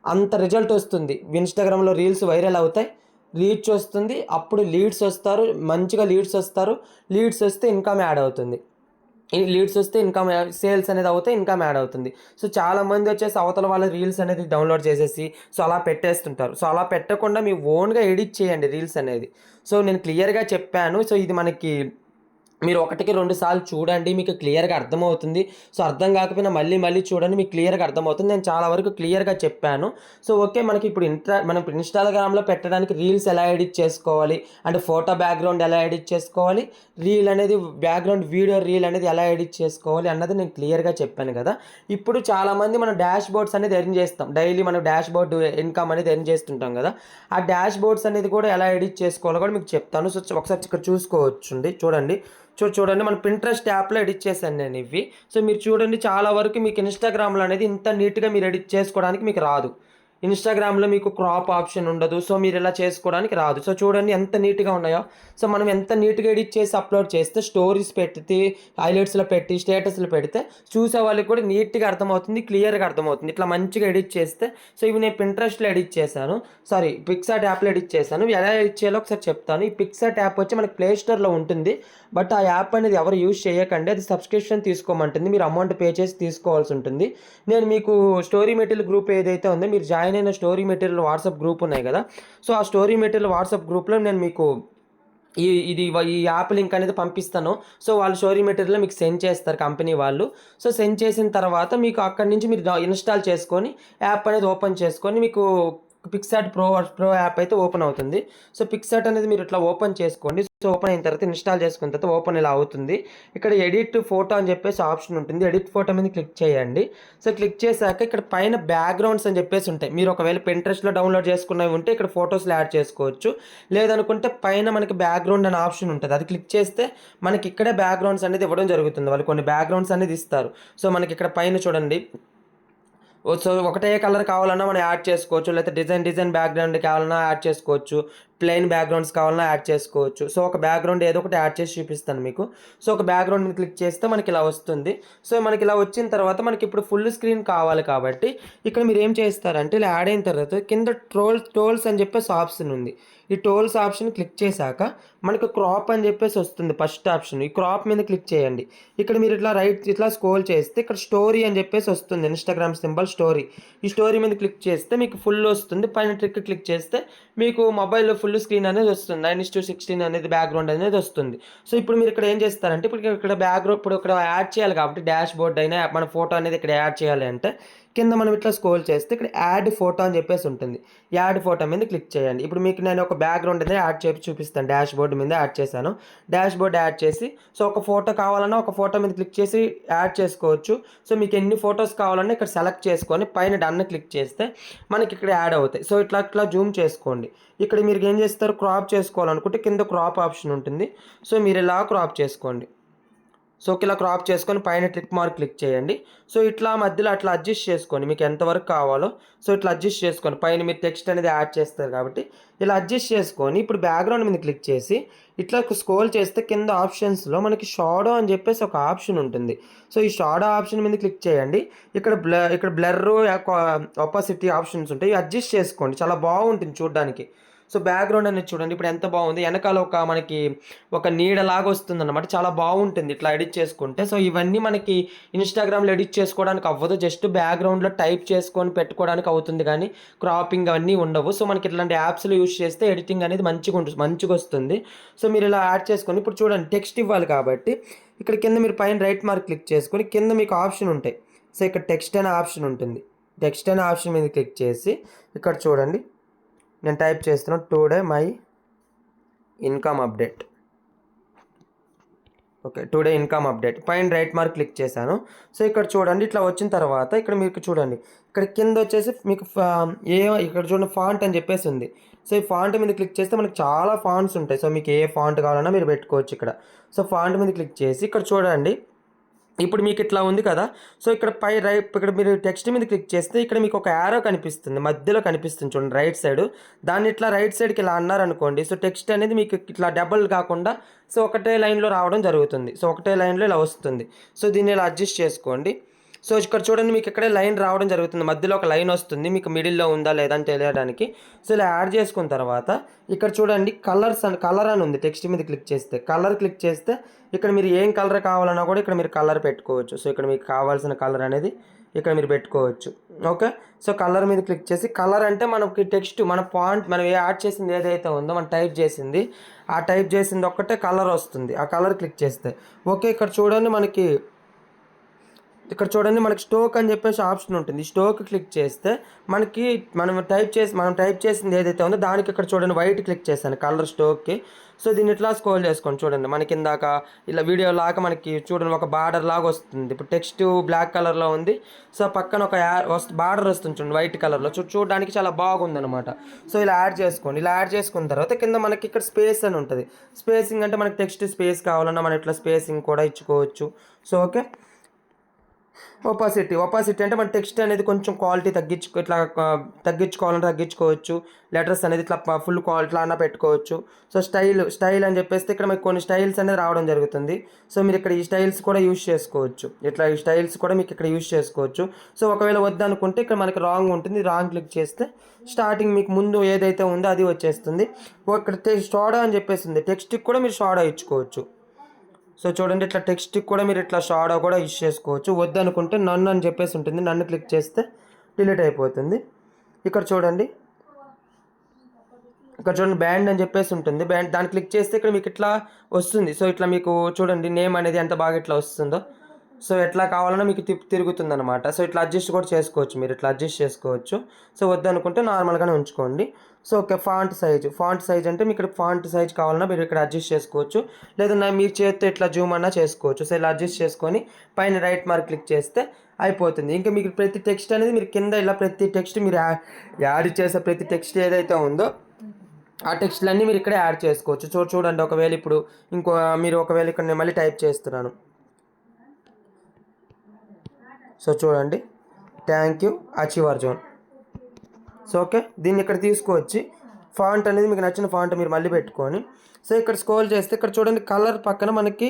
Speaker 1: అంత రిజల్ట్ వస్తుంది. ఇన్స్టాగ్రామ్లో రీల్స్ వైరల్ అవుతాయి. రీచ్ వస్తుంది. అప్పుడు లీడ్స్ వస్తారు. మంచిగా లీడ్స్ వస్తారు. లీడ్స్ వస్తే ఇన్కమ్ యాడ్ అవుతుంది. ఈ లీడ్స్ వస్తే ఇన్కమ్ సేల్స్ అనేది అవుతాయి. ఇన్కమ్ యాడ్ అవుతుంది. సో చాలామంది వచ్చేసి అవతల వాళ్ళ రీల్స్ అనేది డౌన్లోడ్ చేసేసి సో అలా పెట్టేస్తుంటారు. సో అలా పెట్టకుండా మీ ఓన్గా ఎడిట్ చేయండి రీల్స్ అనేది. సో నేను క్లియర్గా చెప్పాను. సో ఇది మనకి మీరు ఒకటికి 2 సార్లు చూడండి. మీకు క్లియర్‌గా అర్థమవుతుంది. సో, అర్థం కాకపోయినా మళ్ళీ చూడండి. మీకు క్లియర్‌గా అర్థమవుతుంది. నేను చాలా వరకు క్లియర్‌గా చెప్పాను. So, okay. మనకి ఇప్పుడు మనం ఇన్‌స్టాగ్రామ్‌లో పెట్టడానికి రీల్స్ ఎలా ఎడిట్ చేసుకోవాలి, అంటే ఫోటో బ్యాక్‌గ్రౌండ్ ఎలా ఎడిట్ చేసుకోవాలి, రీల్ అనేది బ్యాక్‌గ్రౌండ్ వీడియో రీల్ అనేది ఎలా ఎడిట్ చేసుకోవాలి అన్నది నేను క్లియర్‌గా చెప్పాను కదా! ఇప్పుడు చాలామంది మనం డాష్ బోర్డ్స్ అనేది ఎర్న్ చేస్తాం. డైలీ మనం డాష్ బోర్డ్ ఇన్‌కమ్ అనేది ఎర్న్ చేస్తుంటాం కదా! ఆ డాష్ బోర్డ్స్ అనేది కూడా ఎలా ఎడిట్ చేసుకోవాలో కూడా మీకు చెప్తాను. సో, ఒకసారి ఇక్కడ చూసుకోవచ్చండి. చూడండి. చూడండి మన పింట్రెస్ట్ యాప్‌లో ఎడిట్ చేశాను నేను ఇవి. సో, మీరు చూడండి చాలా వరకు మీకు ఇన్‌స్టాగ్రామ్‌లో అనేది ఇంత నీట్‌గా మీరు ఎడిట్ చేసుకోవడానికి మీకు రాదు. ఇన్‌స్టాగ్రామ్‌లో మీకు క్రాప్ ఆప్షన్ ఉండదు. సో, మీరిలా చేసుకోవడానికి రాదు. సో, చూడండి ఎంత నీట్‌గా ఉన్నాయో. సో, మనం ఎంత నీట్‌గా ఎడిట్ చేసి అప్‌లోడ్ చేస్తే స్టోరీస్ పెట్టి, హైలైట్స్‌లో పెట్టి, స్టేటస్‌లో పెడితే చూసే వాళ్ళకి కూడా నీట్‌గా అర్థమవుతుంది. క్లియర్‌గా అర్థమవుతుంది. ఇట్లా మంచిగా ఎడిట్ చేస్తే సో, ఇవి నేను పింట్రెస్ట్‌లో ఎడిట్ చేశాను. సారీ పిక్సార్ట్ యాప్‌లో ఎడిట్ చేశాను. ఎలా ఎడిట్ చేయాలో ఒకసారి చెప్తాను. ఈ పిక్సార్ట్ యాప్ వచ్చి మనకి ప్లే స్టోర్‌లో ఉంటుంది. బట్ ఆ యాప్ అనేది ఎవరు యూజ్ చేయకండి. అది సబ్స్క్రిప్షన్ తీసుకోమంటుంది. మీరు అమౌంట్ పే చేసి తీసుకోవాల్సి ఉంటుంది. నేను మీకు స్టోరీ మెటీరియల్ గ్రూప్ ఏదైతే ఉందో మీరు జాయిన్ అయిన స్టోరీ మెటీరియల్ వాట్సాప్ గ్రూప్ ఉన్నాయి కదా! సో, ఆ స్టోరీ మెటీరియల్ వాట్సాప్ గ్రూప్‌లో నేను మీకు ఈ యాప్ లింక్ అనేది పంపిస్తాను. సో, వాళ్ళు స్టోరీ మెటీరియల్ మీకు సెండ్ చేస్తారు కంపెనీ వాళ్ళు. సో, సెండ్ చేసిన తర్వాత మీకు అక్కడి నుంచి మీరు ఇన్‌స్టాల్ చేసుకొని యాప్ అనేది ఓపెన్ చేసుకొని మీకు పిక్సార్ట్ ప్రో యాప్ అయితే ఓపెన్ అవుతుంది. సో, పిక్సార్ట్ అనేది మీరు ఇట్లా ఓపెన్ చేసుకోండి. సో, ఓపెన్ అయిన తర్వాత ఇన్‌స్టాల్ చేసుకున్న తర్వాత ఓపెన్ ఇలా అవుతుంది. ఇక్కడ ఎడిట్ ఫోటో అని చెప్పేసి ఆప్షన్ ఉంటుంది. ఎడిట్ ఫోటో మీద క్లిక్ చేయండి. సో, క్లిక్ చేశాక ఇక్కడ పైన బ్యాక్‌గ్రౌండ్స్ అని చెప్పేసి ఉంటాయి. మీరు ఒకవేళ పింట్రెస్ట్‌లో డౌన్‌లోడ్ చేసుకున్నవి ఉంటే ఇక్కడ ఫోటోస్‌లో యాడ్ చేసుకోవచ్చు. లేదనుకుంటే పైన మనకి బ్యాక్‌గ్రౌండ్ అనే ఆప్షన్ ఉంటది. అది క్లిక్ చేస్తే మనకి ఇక్కడే బ్యాక్‌గ్రౌండ్స్ అనేది ఇవ్వడం జరుగుతుంది. వాళ్ళు కొన్ని బ్యాక్‌గ్రౌండ్స్ అనేది ఇస్తారు. సో, మనకి ఇక్కడ పైన చూడండి. సో, ఒకటే కలర్ కావాలన్నా మనం యాడ్ చేసుకోవచ్చు. లేకపోతే డిజైన్ బ్యాక్‌గ్రౌండ్ కావాలన్నా యాడ్ చేసుకోవచ్చు. ప్లెయిన్ బ్యాక్‌గ్రౌండ్స్ కావాలన్నా యాడ్ చేసుకోవచ్చు. సో, ఒక బ్యాక్‌గ్రౌండ్ ఏదో ఒకటి యాడ్ చేసి చూపిస్తాను మీకు. సో, ఒక బ్యాక్‌గ్రౌండ్ మీద క్లిక్ చేస్తే మనకిలా వస్తుంది. సో, మనకిలా వచ్చిన తర్వాత మనకిప్పుడు ఫుల్ స్క్రీన్ కావాలి కాబట్టి ఇక్కడ మీరేం చేస్తారంటే ఇలా యాడ్ అయిన తర్వాత కింద టోల్స్ అని చెప్పేసి ఆప్షన్ ఉంది. ఈ టోల్స్ ఆప్షన్ క్లిక్ చేశాక మనకు క్రాప్ అని చెప్పేసి వస్తుంది ఫస్ట్ ఆప్షన్. ఈ క్రాప్ మీద క్లిక్ చేయండి. ఇక్కడ మీరు ఇట్లా స్క్రోల్ చేస్తే ఇక్కడ స్టోరీ అని చెప్పేసి వస్తుంది. Instagram symbol story. ఈ స్టోరీ మీద క్లిక్ చేస్తే మీకు ఫుల్ వస్తుంది. పైన క్లిక్ చేస్తే మీకు మొబైల్‌లో ఫుల్ స్క్రీన్ అనేది వస్తుంది. 9:16 అనేది బ్యాక్‌గ్రౌండ్ అనేది వస్తుంది. సో, ఇప్పుడు మీరు ఇక్కడ ఏం చేస్తారంటే ఇప్పుడు ఇక్కడ యాడ్ చేయాలి కాబట్టి డాష్ బోర్డ్ అయినా మన ఫోటో అనేది ఇక్కడ యాడ్ చేయాలి అంటే కింద మనం ఇట్లా స్క్రోల్ చేస్తే ఇక్కడ యాడ్ ఫోటో అని చెప్పేసి ఉంటుంది. యాడ్ ఫోటో మీద క్లిక్ చేయండి. ఇప్పుడు మీకు నేను ఒక బ్యాక్‌గ్రౌండ్ అనేది యాడ్ చేసి చూపిస్తాను. డాష్ బోర్డ్ మీద యాడ్ చేశాను. డాష్ బోర్డ్ యాడ్ చేసి సో, ఒక ఫోటో కావాలన్నా ఒక ఫోటో మీద క్లిక్ చేసి యాడ్ చేసుకోవచ్చు. సో, మీకు ఎన్ని ఫోటోస్ కావాలన్నా ఇక్కడ సెలెక్ట్ చేసుకొని పైన డన్ క్లిక్ చేస్తే మనకి ఇక్కడ యాడ్ అవుతాయి. సో, ఇట్లా జూమ్ చేసుకోండి. ఇక్కడ మీరు ఏం చేస్తారు క్రాప్ చేసుకోవాలనుకుంటే కింద క్రాప్ ఆప్షన్ ఉంటుంది. సో, మీరు ఇలా క్రాప్ చేసుకోండి. సో, ఇలా క్రాప్ చేసుకొని పైన టిక్ మార్క్ క్లిక్ చేయండి. సో, ఇట్లా మధ్యలో అట్లా అడ్జస్ట్ చేసుకోండి. మీకు ఎంతవరకు కావాలో సో, ఇట్లా అడ్జస్ట్ చేసుకోండి. పైన మీరు టెక్స్ట్ అనేది యాడ్ చేస్తారు కాబట్టి ఇలా అడ్జస్ట్ చేసుకొని ఇప్పుడు బ్యాక్‌గ్రౌండ్ మీద క్లిక్ చేసి ఇట్లా స్క్రోల్ చేస్తే కింద ఆప్షన్స్‌లో మనకి షాడో అని చెప్పేసి ఒక ఆప్షన్ ఉంటుంది. సో, ఈ షాడో ఆప్షన్ మీద క్లిక్ చేయండి. ఇక్కడ బ్లర్రు, ఒపాసిటీ ఆప్షన్స్ ఉంటాయి. ఇవి అడ్జస్ట్ చేసుకోండి. చాలా బాగుంటుంది చూడడానికి. సో, బ్యాక్‌గ్రౌండ్ అనేది చూడండి ఇప్పుడు ఎంత బాగుంది. వెనకాల మనకి ఒక నీడలాగా వస్తుందన్నమాట. చాలా బాగుంటుంది ఇట్లా ఎడిట్ చేసుకుంటే. సో, ఇవన్నీ మనకి ఇన్‌స్టాగ్రామ్‌లో ఎడిట్ చేసుకోవడానికి అవ్వదు. జస్ట్ బ్యాక్‌గ్రౌండ్‌లో టైప్ చేసుకొని పెట్టుకోవడానికి అవుతుంది కానీ క్రాపింగ్ అవన్నీ ఉండవు. సో, మనకి ఇట్లాంటి యాప్స్‌లో యూజ్ చేస్తే ఎడిటింగ్ అనేది మంచిగొస్తుంది. సో, మీరు ఇలా యాడ్ చేసుకొని ఇప్పుడు చూడండి టెక్స్ట్ ఇవ్వాలి కాబట్టి ఇక్కడ కింద మీరు పైన రైట్ మార్క్ క్లిక్ చేసుకొని కింద మీకు ఆప్షన్ ఉంటాయి. సో, ఇక్కడ టెక్స్ట్ అనే ఆప్షన్ ఉంటుంది. టెక్స్ట్ అనే ఆప్షన్ మీద క్లిక్ చేసి ఇక్కడ చూడండి నేను టైప్ చేస్తున్నాను today my income update. Okay. Today income update. పైన రైట్ మార్క్ క్లిక్ చేశాను. సో, ఇక్కడ చూడండి ఇట్లా వచ్చిన తర్వాత ఇక్కడ మీకు చూడండి. ఇక్కడ కింద వచ్చేసి మీకు ఇక్కడ చూడండి ఫాంట్ అని చెప్పేసి ఉంది. సో, ఈ ఫాంట్ మీద క్లిక్ చేస్తే మనకు చాలా ఫాంట్స్ ఉంటాయి. సో, మీకు ఏ ఫాంట్ కావాలన్నా మీరు పెట్టుకోవచ్చు ఇక్కడ. సో, ఫాంట్ మీద క్లిక్ చేసి ఇక్కడ చూడండి. ఇప్పుడు మీకు ఇట్లా ఉంది కదా! సో, ఇక్కడ మీరు టెక్స్ట్ మీద క్లిక్ చేస్తే ఇక్కడ మీకు ఒక యారో కనిపిస్తుంది. మధ్యలో కనిపిస్తుంది చూడండి రైట్ సైడు. దాన్ని ఇట్లా రైట్ సైడ్‌కి ఇలా అన్నారనుకోండి. సో, టెక్స్ట్ అనేది మీకు ఇట్లా డబుల్ కాకుండా సో, ఒకటే లైన్‌లో రావడం జరుగుతుంది. సో, ఒకటే లైన్‌లో ఇలా వస్తుంది. సో, దీన్ని ఇలా అడ్జస్ట్ చేసుకోండి. సో ఇక్కడ చూడండి మీకు ఇక్కడే లైన్ రావడం జరుగుతుంది, మధ్యలో ఒక లైన్ వస్తుంది, మీకు మిడిల్లో ఉందా లేదా అని తెలియడానికి. సో ఇలా యాడ్ చేసుకున్న తర్వాత ఇక్కడ చూడండి కలర్ అని ఉంది, టెక్స్ట్ మీద క్లిక్ చేస్తే కలర్ క్లిక్ చేస్తే ఇక్కడ మీరు ఏం కలర్ కావాలన్నా కూడా ఇక్కడ మీరు కలర్ పెట్టుకోవచ్చు. సో ఇక్కడ మీకు కావాల్సిన కలర్ అనేది ఇక్కడ మీరు పెట్టుకోవచ్చు. ఓకే, సో కలర్ మీద క్లిక్ చేసి, కలర్ అంటే మనకి టెక్స్ట్ మన ఫాంట్ మనం యాడ్ చేసింది ఏదైతే ఉందో మనం టైప్ చేసింది, ఆ టైప్ చేసింది ఒక్కటే కలర్ వస్తుంది, ఆ కలర్ క్లిక్ చేస్తే. ఓకే, ఇక్కడ చూడండి మనకి స్టోక్ అని చెప్పేసి ఆప్షన్ ఉంటుంది. స్టోక్ క్లిక్ చేస్తే మనకి మనం టైప్ చేసింది ఏదైతే ఉందో దానికి ఇక్కడ చూడండి వైట్ క్లిక్ చేశాను కలర్ స్టోక్కి. సో దీన్ని ఇట్లా స్క్రోల్ చేసుకోండి, చూడండి మనకి ఇందాక ఇలా వీడియో లాగా మనకి చూడండి ఒక బార్డర్ లాగా వస్తుంది. ఇప్పుడు టెక్స్ట్ బ్లాక్ కలర్లో ఉంది, సో పక్కన ఒక బార్డర్ వస్తుంది చూడండి వైట్ కలర్లో, చూడడానికి చాలా బాగుంది అనమాట. సో ఇలా యాడ్ చేసుకోండి. ఇలా యాడ్ చేసుకున్న తర్వాత కింద మనకి ఇక్కడ స్పేస్ అని ఉంటుంది. స్పేసింగ్ అంటే మనకి టెక్స్ట్ స్పేస్ కావాలన్నా మనం ఇట్లా స్పేసింగ్ కూడా ఇచ్చుకోవచ్చు. సో ఓకే, ఒపాసిటీ అంటే మన టెక్స్ట్ అనేది కొంచెం క్వాలిటీ తగ్గించుకోవాలంటే తగ్గించుకోవచ్చు. లెటర్స్ అనేది ఇట్లా ఫుల్ క్వాలిటీ అన్నా పెట్టుకోవచ్చు. సో స్టైల్ అని చెప్పేస్తే ఇక్కడ మీకు కొన్ని స్టైల్స్ అనేది రావడం జరుగుతుంది. సో మీరు ఇక్కడ ఈ స్టైల్స్ కూడా యూజ్ చేసుకోవచ్చు. ఈ స్టైల్స్ కూడా మీకు ఇక్కడ యూజ్ చేసుకోవచ్చు. సో ఒకవేళ వద్దనుకుంటే ఇక్కడ మనకి రాంగ్ ఉంటుంది, రాంగ్ క్లిక్ చేస్తే స్టార్టింగ్ మీకు ముందు ఏదైతే ఉందో అది వచ్చేస్తుంది. ఇక్కడ షాడో అని చెప్పేసి ఉంది, టెక్స్ట్కి కూడా మీరు షాడో ఇచ్చుకోవచ్చు. సో చూడండి ఇట్లా టెక్స్ట్కి కూడా మీరు ఇట్లా షాడో కూడా యూజ్ చేసుకోవచ్చు. వద్దనుకుంటే నన్ను అని చెప్పేసి ఉంటుంది, నన్ను క్లిక్ చేస్తే డిలీట్ అయిపోతుంది. ఇక్కడ చూడండి బ్యాండ్ అని చెప్పేసి ఉంటుంది, దాన్ని క్లిక్ చేస్తే ఇక్కడ మీకు ఇట్లా వస్తుంది. సో ఇట్లా మీకు చూడండి నేమ్ అనేది ఎంత బాగా ఇట్లా వస్తుందో. సో ఎట్లా కావాలన్నా మీకు తిరుగుతుంది అనమాట. సో ఇట్లా అడ్జస్ట్ కూడా చేసుకోవచ్చు, మీరు ఇట్లా అడ్జస్ట్ చేసుకోవచ్చు. సో వద్దనుకుంటే నార్మల్గానే ఉంచుకోండి. సో ఓకే, ఫాంట్ సైజ్ అంటే మీకు ఇక్కడ ఫాంట్ సైజ్ కావాలన్నా మీరు ఇక్కడ అడ్జస్ట్ చేసుకోవచ్చు, లేదా మీరు చేతితో ఇట్లా జూమ్ అన్నా చేసుకోవచ్చు. సో ఇలా అడ్జస్ట్ చేసుకొని పైన రైట్ మార్క్ క్లిక్ చేస్తే అయిపోతుంది. ఇంకా మీకు ప్రతి టెక్స్ట్ అనేది మీరు కింద ఇలా ప్రతి టెక్స్ట్ మీరు యాడ్ చేసే ప్రతి టెక్స్ట్ ఏదైతే ఉందో ఆ టెక్స్ట్లన్నీ మీరు ఇక్కడ యాడ్ చేసుకోవచ్చు. చూడండి ఒకవేళ ఇప్పుడు ఒకవేళ ఇక్కడ నేను మళ్ళీ టైప్ చేస్తున్నాను. సో చూడండి, thank you achiever zone. So okay, దీన్ని ఇక్కడ తీసుకొచ్చి ఫాంట్ అనేది మీకు నచ్చిన ఫాంట్ మీరు మళ్ళీ పెట్టుకొని, సో ఇక్కడ స్క్రోల్ చేస్తే ఇక్కడ చూడండి కలర్ పక్కన మనకి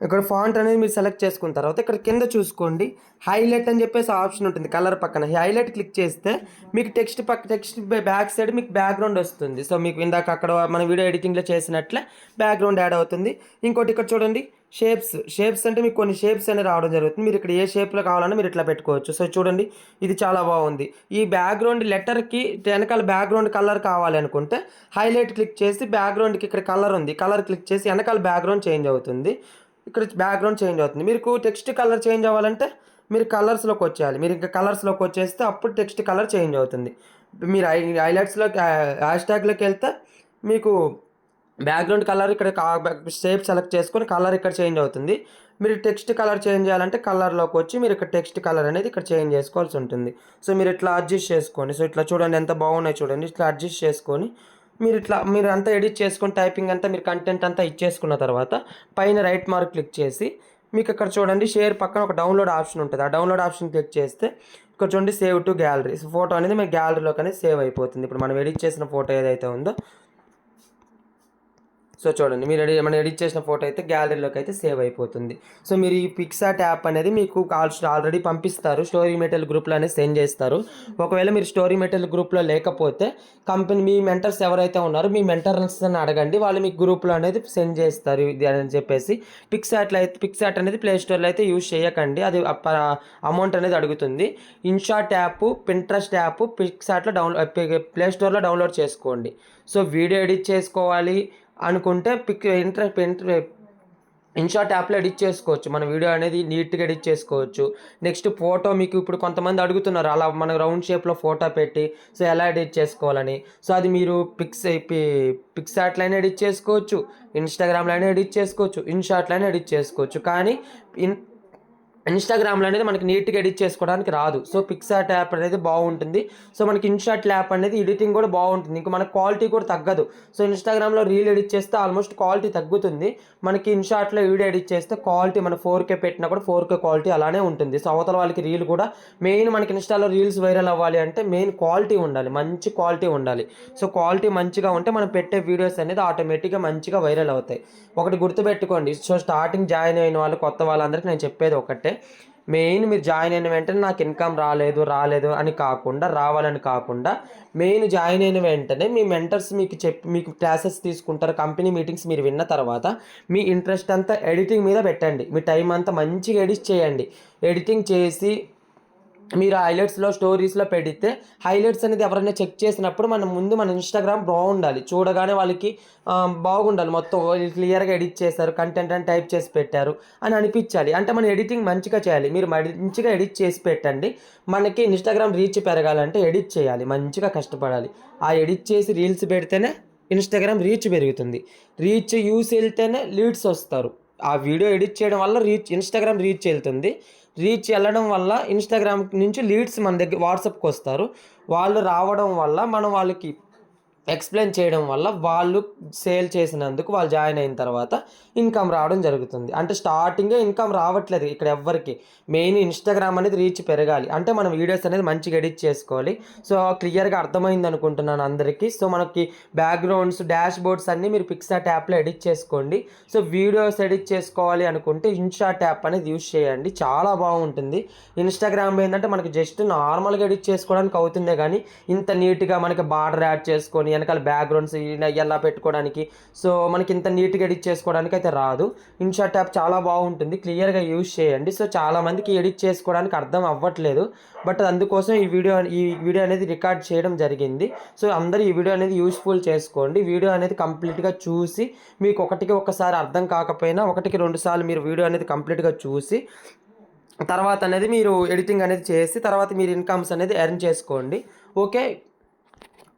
Speaker 1: ఇక్కడ ఫాంట్ అనేది మీరు సెలెక్ట్ చేసుకున్న తర్వాత ఇక్కడ కింద చూసుకోండి హైలైట్ అని చెప్పేసి ఆప్షన్ ఉంటుంది కలర్ పక్కన. హైలైట్ క్లిక్ చేస్తే మీకు టెక్స్ట్ బ్యాక్ సైడ్ మీకు బ్యాక్గ్రౌండ్ వస్తుంది. సో మీకు ఇందాక అక్కడ మన వీడియో ఎడిటింగ్లో చేసినట్లే బ్యాక్గ్రౌండ్ యాడ్ అవుతుంది. ఇంకోటి ఇక్కడ చూడండి షేప్స్ అంటే మీకు కొన్ని షేప్స్ అనేవి రావడం జరుగుతుంది. మీరు ఇక్కడ ఏ షేప్లో కావాలన్నా మీరు ఇట్లా పెట్టుకోవచ్చు. సో చూడండి ఇది చాలా బాగుంది. ఈ బ్యాక్గ్రౌండ్ లెటర్కి వెనకాల బ్యాక్గ్రౌండ్ కలర్ కావాలి అనుకుంటే హైలైట్ క్లిక్ చేసి బ్యాక్గ్రౌండ్కి ఇక్కడ కలర్ ఉంది, కలర్ క్లిక్ చేసి వెనకాల బ్యాక్గ్రౌండ్ చేంజ్ అవుతుంది. ఇక్కడ బ్యాక్గ్రౌండ్ చేంజ్ అవుతుంది. మీకు టెక్స్ట్ కలర్ చేంజ్ అవ్వాలంటే మీరు కలర్స్లోకి వచ్చేయాలి. మీరు ఇంకా కలర్స్లోకి వచ్చేస్తే అప్పుడు టెక్స్ట్ కలర్ చేంజ్ అవుతుంది. మీరు హైలైట్స్లోకి హ్యాష్ట్యాగ్లోకి వెళ్తే మీకు బ్యాక్గ్రౌండ్ కలర్ ఇక్కడ షేప్ సెలెక్ట్ చేసుకొని కలర్ ఇక్కడ చేంజ్ అవుతుంది. మీరు టెక్స్ట్ కలర్ చేంజ్ చేయాలంటే కలర్లోకి వచ్చి మీరు ఇక్కడ టెక్స్ట్ కలర్ అనేది ఇక్కడ చేంజ్ చేసుకోవాల్సి ఉంటుంది. సో మీరు ఇట్లా అడ్జస్ట్ చేసుకోండి. సో ఇట్లా చూడండి ఎంత బాగున్నాయి చూడండి. ఇట్లా అడ్జస్ట్ చేసుకొని మీరు అంతా ఎడిట్ చేసుకొని టైపింగ్ అంతా మీరు కంటెంట్ అంతా ఇచ్చేసుకున్న తర్వాత పైన రైట్ మార్క్ క్లిక్ చేసి మీకు ఇక్కడ చూడండి షేర్ పక్కన ఒక డౌన్లోడ్ ఆప్షన్ ఉంటుంది. ఆ డౌన్లోడ్ ఆప్షన్ క్లిక్ చేస్తే ఇక్కడ చూడండి సేవ్ టు గ్యాలరీ. ఫోటో అనేది మీ గ్యాలరీలోకి అనేది సేవ్ అయిపోతుంది. ఇప్పుడు మనం ఎడిట్ చేసిన ఫోటో ఏదైతే ఉందో సో చూడండి మనం ఎడిట్ చేసిన ఫోటో అయితే గ్యాలరీలోకి అయితే సేవ్ అయిపోతుంది. సో మీరు ఈ పిక్సార్ట్ యాప్ అనేది మీకు ఆల్రెడీ పంపిస్తారు, స్టోరీ మెటీరియల్ గ్రూప్లో అనేది సెండ్ చేస్తారు. ఒకవేళ మీరు స్టోరీ మెటీరియల్ గ్రూప్లో లేకపోతే మీ మెంటర్స్ ఎవరైతే ఉన్నారో మీ మెంటర్స్ అని అడగండి, వాళ్ళు మీకు గ్రూప్లో అనేది సెండ్ చేస్తారు ఇది అని చెప్పేసి. పిక్సార్ట్ అనేది ప్లే స్టోర్లో అయితే యూజ్ చేయకండి, అది అమౌంట్ అనేది అడుగుతుంది. ఇన్షాట్ యాప్, పింట్రెస్ట్ యాప్ పిక్సార్ట్లో ప్లే స్టోర్లో డౌన్లోడ్ చేసుకోండి. సో వీడియో ఎడిట్ చేసుకోవాలి అనుకుంటే ఇన్షాట్ యాప్లో ఎడిట్ చేసుకోవచ్చు. మన వీడియో అనేది నీట్గా ఎడిట్ చేసుకోవచ్చు. నెక్స్ట్ ఫోటో మీకు ఇప్పుడు కొంతమంది అడుగుతున్నారు అలా మన రౌండ్ షేప్లో ఫోటో పెట్టి సో ఎలా ఎడిట్ చేసుకోవాలని. సో అది మీరు పిక్సార్ట్లైనా ఎడిట్ చేసుకోవచ్చు, ఇన్స్టాగ్రామ్లో అయినా ఎడిట్ చేసుకోవచ్చు, ఇన్షాట్లైనా ఎడిట్ చేసుకోవచ్చు. కానీ ఇన్స్టాగ్రామ్లో అనేది మనకి నీట్గా ఎడిట్ చేసుకోవడానికి రాదు. సో పిక్సార్ట్ యాప్ అనేది బాగుంటుంది. సో మనకి ఇన్షాట్ యాప్ అనేది ఎడిటింగ్ కూడా బాగుంటుంది. ఇంకా మనకి క్వాలిటీ కూడా తగ్గదు. సో ఇన్స్టాగ్రామ్లో రీల్ ఎడిట్ చేస్తే ఆల్మోస్ట్ క్వాలిటీ తగ్గుతుంది. మనకి ఇన్షాట్లో వీడియో ఎడిట్ చేస్తే క్వాలిటీ మన 4K పెట్టినా కూడా 4K క్వాలిటీ అలానే ఉంటుంది. సో అవతల వాళ్ళకి రీల్ కూడా మెయిన్ మనకి ఇన్స్టాలో రీల్స్ వైరల్ అవ్వాలి అంటే మెయిన్ క్వాలిటీ ఉండాలి, మంచి క్వాలిటీ ఉండాలి. సో క్వాలిటీ మంచిగా ఉంటే మనం పెట్టే వీడియోస్ అనేది ఆటోమేటిక్గా మంచిగా వైరల్ అవుతాయి. ఒకటి గుర్తుపెట్టుకోండి. సో స్టార్టింగ్ జాయిన్ అయిన వాళ్ళు, కొత్త వాళ్ళందరికీ నేను చెప్పేది ఒకటే, మెయిన్ మీరు జాయిన్ అయిన వెంటనే నాకు ఇన్కమ్ రాలేదు అని కాకుండా, రావాలని కాకుండా, మెయిన్ జాయిన్ అయిన వెంటనే మీ మెంటర్స్ మీకు క్లాసెస్ తీసుకుంటారు. కంపెనీ మీటింగ్స్ మీరు విన్న తర్వాత మీ ఇంట్రెస్ట్ అంతా ఎడిటింగ్ మీద పెట్టండి. మీ టైం అంతా మంచిగా ఎడిట్ చేయండి. ఎడిటింగ్ చేసి మీరు హైలైట్స్లో స్టోరీస్లో పెడితే హైలైట్స్ అనేది ఎవరైనా చెక్ చేసినప్పుడు మన ఇన్స్టాగ్రామ్ బాగుండాలి, చూడగానే వాళ్ళకి బాగుండాలి, మొత్తం క్లియర్గా ఎడిట్ చేశారు, కంటెంట్ అని టైప్ చేసి పెట్టారు అని అనిపించాలి. అంటే మనం ఎడిటింగ్ మంచిగా చేయాలి. మీరు మంచిగా ఎడిట్ చేసి పెట్టండి. మనకి ఇన్స్టాగ్రామ్ రీచ్ పెరగాలంటే ఎడిట్ చేయాలి, మంచిగా కష్టపడాలి. ఆ ఎడిట్ చేసి రీల్స్ పెడితేనే ఇన్స్టాగ్రామ్ రీచ్ పెరుగుతుంది. రీచ్ యూస్ వెళ్తేనే లీడ్స్ వస్తారు. ఆ వీడియో ఎడిట్ చేయడం వల్ల ఇన్స్టాగ్రామ్ రీచ్ వెళ్తుంది. రీచ్ వెళ్ళడం వల్ల ఇన్స్టాగ్రామ్ నుంచి లీడ్స్ మన దగ్గర వాట్సాప్కి వస్తారు. వాళ్ళు రావడం వల్ల మనం వాళ్ళకి ఎక్స్ప్లెయిన్ చేయడం వల్ల వాళ్ళు సేల్ చేసినందుకు వాళ్ళు జాయిన్ అయిన తర్వాత ఇన్కమ్ రావడం జరుగుతుంది. అంటే స్టార్టింగే ఇన్కమ్ రావట్లేదు ఇక్కడ ఎవ్వరికి. మెయిన్ ఇన్స్టాగ్రామ్ అనేది రీచ్ పెరగాలి అంటే మనం వీడియోస్ అనేది మంచిగా ఎడిట్ చేసుకోవాలి. సో క్లియర్గా అర్థమైంది అనుకుంటున్నాను అందరికీ. సో మనకి బ్యాక్గ్రౌండ్స్, డాష్ బోర్డ్స్ అన్నీ మీరు పిక్సార్ట్ యాప్లో ఎడిట్ చేసుకోండి. సో వీడియోస్ ఎడిట్ చేసుకోవాలి అనుకుంటే ఇన్షాట్ యాప్ అనేది యూజ్ చేయండి, చాలా బాగుంటుంది. ఇన్స్టాగ్రామ్ ఏంటంటే మనకి జస్ట్ నార్మల్గా ఎడిట్ చేసుకోవడానికి అవుతుందే కానీ ఇంత నీట్గా మనకి బార్డర్ యాడ్ చేసుకొని వెనకాల బ్యాక్గ్రౌండ్స్ ఎలా పెట్టుకోవడానికి, సో మనకి ఇంత నీట్గా ఎడిట్ చేసుకోవడానికి అయితే రాదు. ఇన్షాట్ యాప్ చాలా బాగుంటుంది, క్లియర్గా యూజ్ చేయండి. సో చాలామందికి ఎడిట్ చేసుకోవడానికి అర్థం అవ్వట్లేదు, బట్ అందుకోసం ఈ వీడియో అనేది రికార్డ్ చేయడం జరిగింది. సో అందరూ ఈ వీడియో అనేది యూస్ఫుల్ చేసుకోండి. వీడియో అనేది కంప్లీట్గా చూసి మీకు ఒకసారి అర్థం కాకపోయినా 1-2 సార్లు మీరు వీడియో అనేది కంప్లీట్గా చూసి తర్వాత అనేది మీరు ఎడిటింగ్ అనేది చేసి తర్వాత మీరు ఇన్కమ్స్ అనేది ఎర్న్ చేసుకోండి.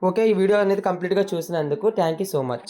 Speaker 1: ఓకే, ఈ వీడియో అనేది కంప్లీట్గా చూసినందుకు థ్యాంక్ యూ సో మచ్.